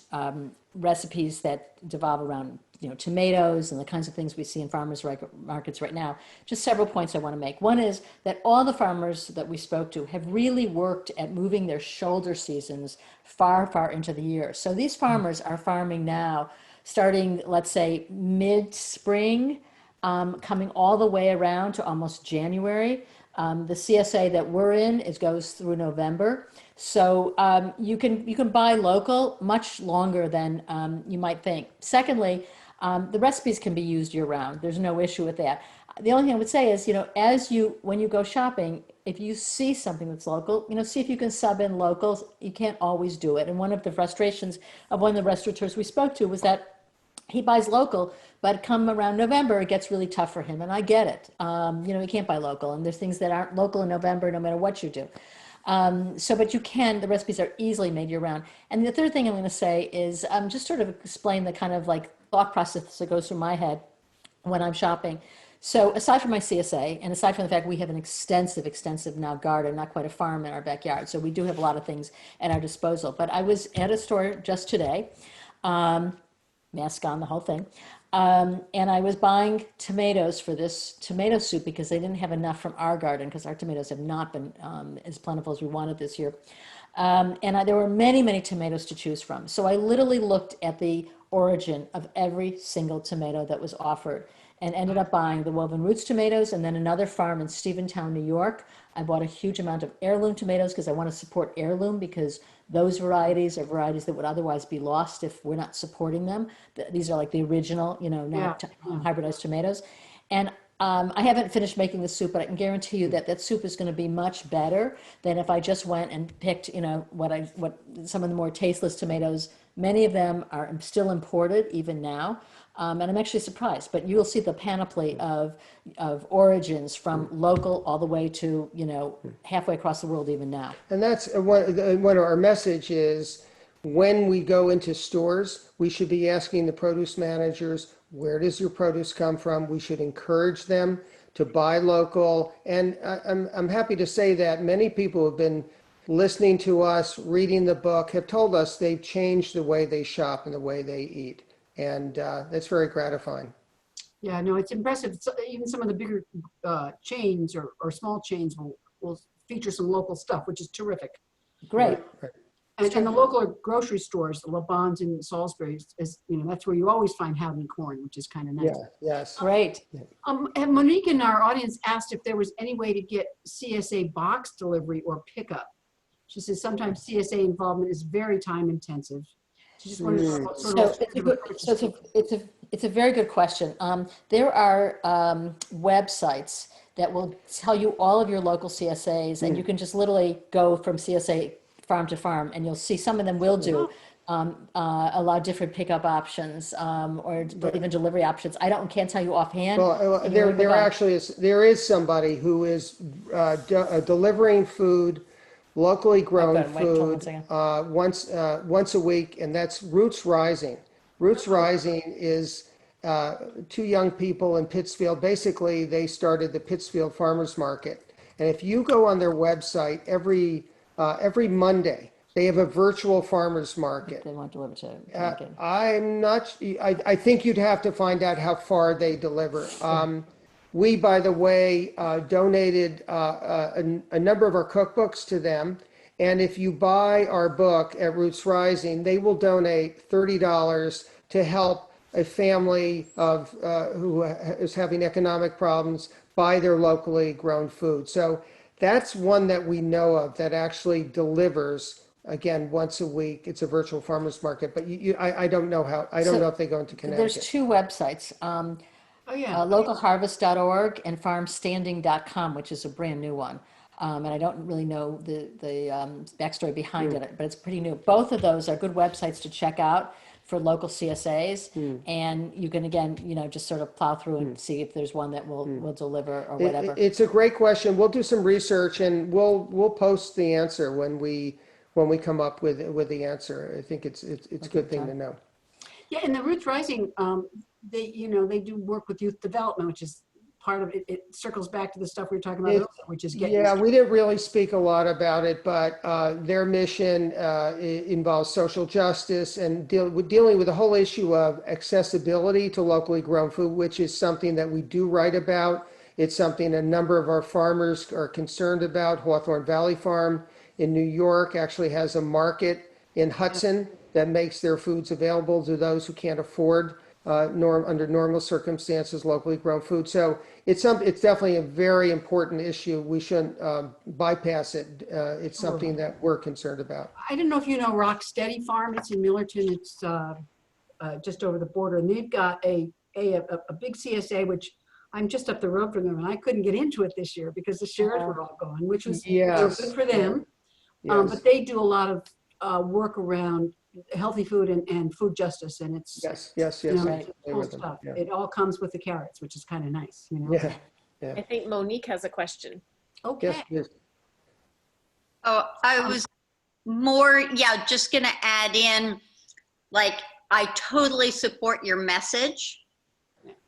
recipes that devolve around tomatoes and the kinds of things we see in farmers markets right now, just several points I want to make. One is that all the farmers that we spoke to have really worked at moving their shoulder seasons far, far into the year. So these farmers are farming now, starting, let's say, mid-spring, coming all the way around to almost January. The CSA that we're in goes through November. So you can buy local much longer than you might think. Secondly, the recipes can be used year round. There's no issue with that. The only thing I would say is, when you go shopping, if you see something that's local, see if you can sub in locals. You can't always do it. And one of the frustrations of one of the restaurateurs we spoke to was that he buys local, but come around November, it gets really tough for him. And I get it. You can't buy local, and there's things that aren't local in November, no matter what you do. But you can, the recipes are easily made year round. And the third thing I'm going to say is just sort of explain the kind of like thought process that goes through my head when I'm shopping. So aside from my CSA, and aside from the fact we have an extensive now garden, not quite a farm in our backyard. So we do have a lot of things at our disposal. But I was at a store just today, mask on, the whole thing. And I was buying tomatoes for this tomato soup because they didn't have enough from our garden, because our tomatoes have not been as plentiful as we wanted this year. There were many, many tomatoes to choose from. So I literally looked at the origin of every single tomato that was offered and ended up buying the Woven Roots tomatoes, and then another farm in Stephentown, New York. I bought a huge amount of heirloom tomatoes because I want to support heirloom, because those varieties are varieties that would otherwise be lost if we're not supporting them. These are like the original, hybridized tomatoes. And I haven't finished making the soup, but I can guarantee you that soup is going to be much better than if I just went and picked, what some of the more tasteless tomatoes. Many of them are still imported even now. And I'm actually surprised, but you will see the panoply of origins from local all the way to, halfway across the world even now. And that's one of our message is, when we go into stores, we should be asking the produce managers, where does your produce come from? We should encourage them to buy local. And I'm happy to say that many people who have been listening to us, reading the book, have told us they've changed the way they shop and the way they eat. And that's very gratifying. Yeah, no, it's impressive. So even some of the bigger chains or small chains will feature some local stuff, which is terrific. Great. Right. And the local grocery stores, the LeBon's in Salisbury, is that's where you always find Houdin corn, which is kind of nice. Yeah, yes. Great. And Monique in our audience asked if there was any way to get CSA box delivery or pickup. She says sometimes CSA involvement is very time intensive. She just wanted to It's a very good question. There are websites that will tell you all of your local CSAs, and you can just literally go from CSA farm to farm, and you'll see some of them will do a lot of different pickup options or even delivery options. Can't tell you offhand. Well, there is somebody who is delivering food, locally grown food, once a week, and that's Roots Rising. Roots Rising is two young people in Pittsfield. Basically, they started the Pittsfield Farmers Market, and if you go on their website every Monday, They have a virtual farmers market. They won't deliver to Lincoln. I'm not, I think you'd have to find out how far they deliver. We, by the way, donated a number of our cookbooks to them. And if you buy our book at Roots Rising, they will donate $30 to help a family of who is having economic problems buy their locally grown food. So that's one that we know of that actually delivers, again, once a week. It's a virtual farmers market, but I don't know how, I don't know if they go into There's Connecticut. 2 websites, Oh, yeah. localharvest.org and farmstanding.com, which is a brand new one. And I don't really know the backstory behind it, but it's pretty new. Both of those are good websites to check out for local CSAs. And you can, again, just sort of plow through and see if there's one that will deliver or whatever. It's a great question. We'll do some research and we'll post the answer when we come up with the answer. I think it's a good thing to know. Yeah, and the Roots Rising, they do work with youth development, which is part of it. It circles back to the stuff we were talking about earlier, which is getting. Yeah, we didn't really speak a lot about it, but their mission involves social justice and dealing with the whole issue of accessibility to locally grown food, which is something that we do write about. It's something a number of our farmers are concerned about. Hawthorne Valley Farm in New York actually has a market in Hudson that makes their foods available to those who can't afford under normal circumstances locally grown food. So it's definitely a very important issue. We shouldn't bypass it. It's something that we're concerned about. I don't know if you know Rocksteady Farm. It's in Millerton. It's just over the border, and they've got a big CSA, which I'm just up the road from them, and I couldn't get into it this year because the shares were all gone, which was good for them. Yes. But they do a lot of work around healthy food and food justice, and it's yes. it's cool stuff. Yeah. It all comes with the carrots, which is kind of nice. Yeah. I think Monique has a question. Okay. Yes. Oh, I was just going to add in, like, I totally support your message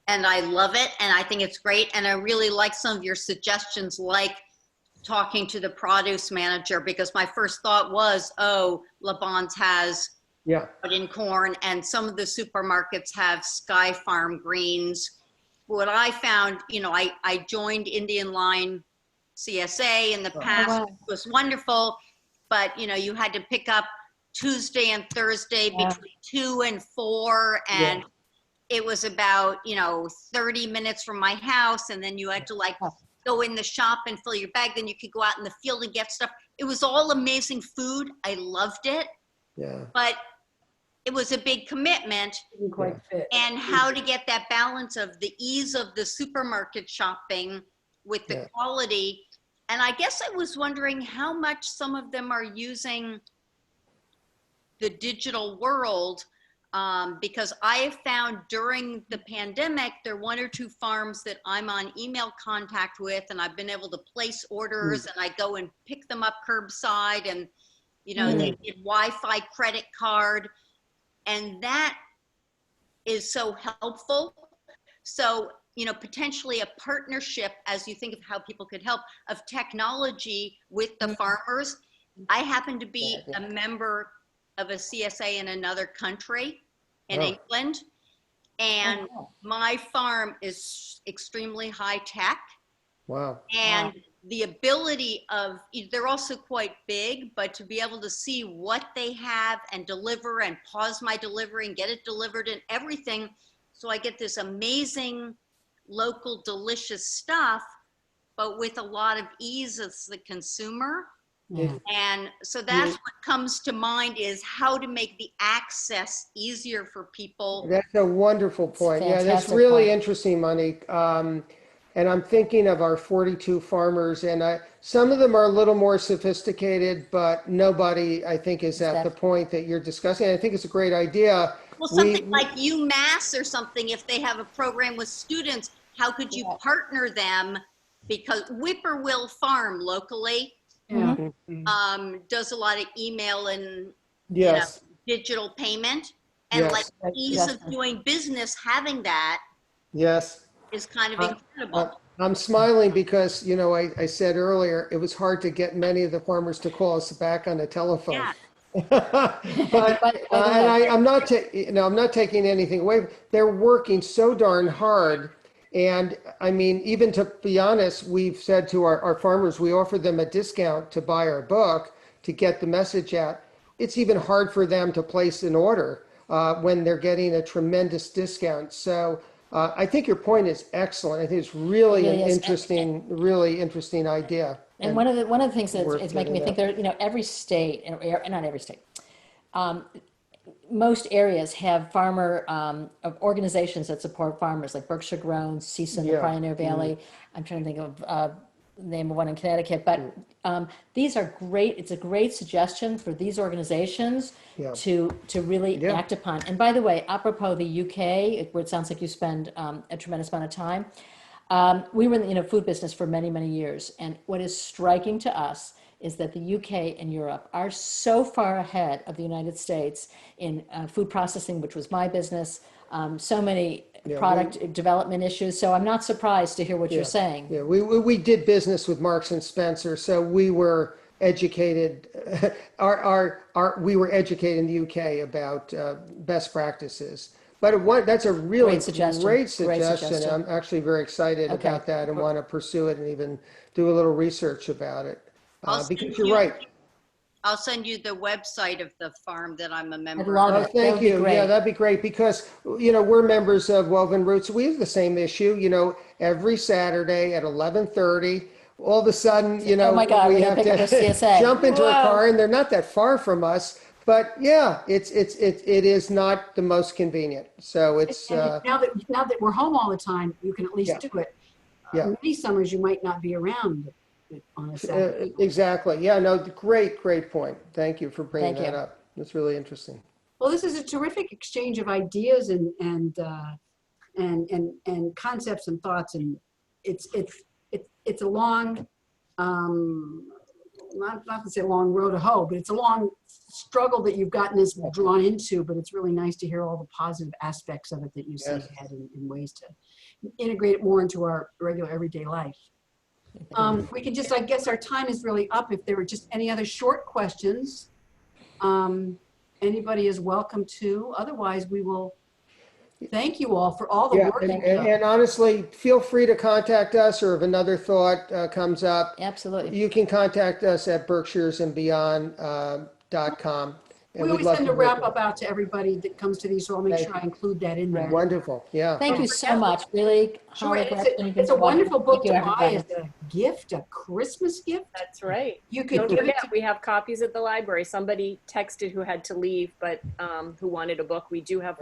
and I love it. And I think it's great. And I really like some of your suggestions, like talking to the produce manager, because my first thought was, Le Bon's has Houdin corn, and some of the supermarkets have Sky Farm greens. What I found, I joined Indian Line CSA in the past. It was wonderful, but you had to pick up Tuesday and Thursday between 2 and 4, and it was about 30 minutes from my house, and then you had to go in the shop and fill your bag, then you could go out in the field and get stuff. It was all amazing food. I loved it. But it was a big commitment. Didn't quite fit. And how to get that balance of the ease of the supermarket shopping with the quality. And I guess I was wondering how much some of them are using the digital world, because I have found during the pandemic, there are 1 or 2 farms that I'm on email contact with, and I've been able to place orders and I go and pick them up curbside, and they did Wi-Fi credit card, and that is so helpful. So, potentially a partnership, as you think of how people could help, of technology with the farmers. I happen to be a member of a CSA in another country, in England, and my farm is extremely high tech. Wow. And the ability of, they're also quite big, but to be able to see what they have and deliver and pause my delivery and get it delivered and everything. So I get this amazing local delicious stuff, but with a lot of ease as the consumer. And so that's what comes to mind, is how to make the access easier for people. That's a wonderful point. Yeah, that's Fantastic really point. interesting, Monique. And I'm thinking of our 42 farmers, and some of them are a little more sophisticated, but nobody, I think, is at the point that you're discussing. I think it's a great idea. Well, something like UMass or something, if they have a program with students, how could you partner them? Because Whippoorwill Farm locally does a lot of email and digital payment, and like ease of doing business, having that is kind of incredible. I'm smiling because, I said earlier, it was hard to get many of the farmers to call us back on the telephone. But, By the and way- I'm not, I'm not taking anything away. They're working so darn hard. And I mean, even to be honest, we've said to our farmers, we offer them a discount to buy our book to get the message out. It's even hard for them to place an order when they're getting a tremendous discount. So I think your point is excellent. I think it's really an really interesting idea. And one of the things that worth it's making me getting think there, every state, and not every state, most areas have farmer organizations that support farmers, like Berkshire Grown, CISA in the Yeah. Pioneer Valley. I'm trying to think of the name of one in Connecticut, but these are great. It's a great suggestion for these organizations Yeah. to really Yeah. act upon. And by the way, apropos the UK, where it sounds like you spend a tremendous amount of time, we were in the food business for many, many years. And what is striking to us is that the UK and Europe are so far ahead of the United States in food processing, which was my business, so many product development issues. So I'm not surprised to hear what you're saying. Yeah, we did business with Marks and Spencer, so we were educated. We were educated in the UK about best practices. But that's a really Great suggestion. great suggestion. I'm actually very excited Okay. about that and want to pursue it and even do a little research about it. I'll Because send you're you- right. I'll send you the website of the farm that I'm a member love of. Oh, it. That thank would be you. great. Yeah, that'd be great because, we're members of Woven Roots. We have the same issue, every Saturday at 11:30. All of a sudden, Oh my God, we we're gonna have pick up a to CSA. jump into a Whoa. car and they're not that far from us. But yeah, it is not the most convenient. So it's, And now that we're home all the time, you can at least do it. Yeah. Many summers you might not be around on a Saturday. exactly. Yeah, no, great point. Thank you for bringing Thank that you. up. That's really interesting. Well, this is a terrific exchange of ideas and concepts and thoughts, and it's a long, not to say long road to hoe, but it's a long struggle that you've gotten us drawn into. But it's really nice to hear all the positive aspects of it that you see ahead and ways to integrate it more into our regular everyday life. We can just, I guess our time is really up. If there were just any other short questions, anybody is welcome to. Otherwise, we will thank you all for all the Yeah, work. and honestly, feel free to contact us, or if another thought comes up, Absolutely. you can contact us at berkshiresandbeyond.com. We always send a wrap up out to everybody that comes to these, so I'll make sure I include that in there. Wonderful, yeah. Thank you so much. Really, Sure, Holly, it's a wonderful book Thank to you, buy everybody. as a gift, a Christmas gift. That's right. You could Don't give it forget, to we have copies at the library. Somebody texted who had to leave, but who wanted a book. We do have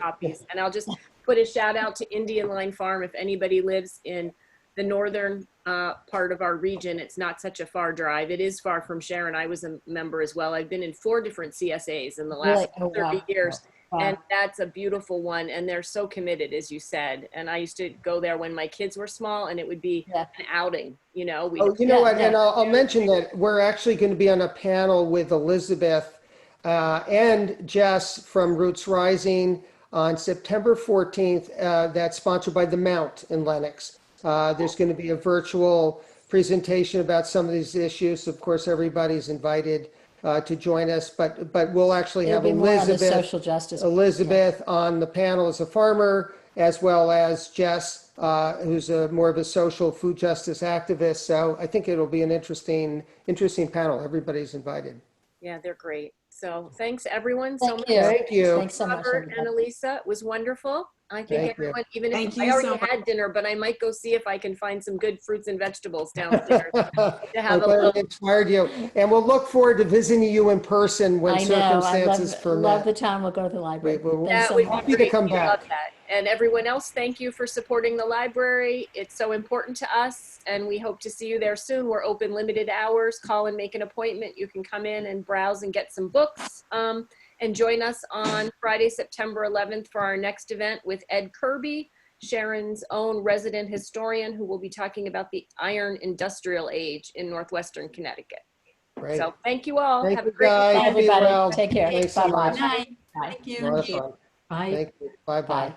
copies. And I'll just put a shout out to Indian Line Farm. If anybody lives in the northern part of our region, it's not such a far drive. It is far from Sharon. I was a member as well. I've been in 4 different CSAs in the last 30 years. Wow. And that's a beautiful one. And they're so committed, as you said. And I used to go there when my kids were small, and it would be an outing, You know what, and I'll mention that we're actually going to be on a panel with Elizabeth and Jess from Roots Rising on September 14th. That's sponsored by the Mount in Lenox. There's going to be a virtual presentation about some of these issues. Of course, everybody's invited to join us, but we'll actually have It'll be more on the Elizabeth social justice. on the panel as a farmer, as well as Jess, who's more of a social food justice activist. So I think it'll be an interesting panel. Everybody's invited. Yeah, they're great. So thanks everyone so much. Thank you. Thanks so much, Robert and everybody. Elisa, it was wonderful. I think Thank you. everyone, even Thank if you I already so much. had dinner, but I might go see if I can find some good fruits and vegetables downstairs to I'm have a glad little. it inspired you. And we'll look forward to visiting you in person when I know. I circumstances permit. love the time. We'll go to the library. We'll- Thanks That so would much. be Happy to great. come We love back. that. And everyone else, thank you for supporting the library. It's so important to us, and we hope to see you there soon. We're open limited hours. Call and make an appointment. You can come in and browse and get some books. And join us on Friday, September 11th for our next event with Ed Kirby, Sharon's own resident historian, who will be talking about the iron industrial age in Northwestern Connecticut. Great. So thank you all. Thank Have you, a great guys. Bye, Be everybody. well. Take care. Thanks so Bye-bye. much. Night. Bye. Thank A lot of you. fun. Bye. Thank you. Bye-bye. Bye.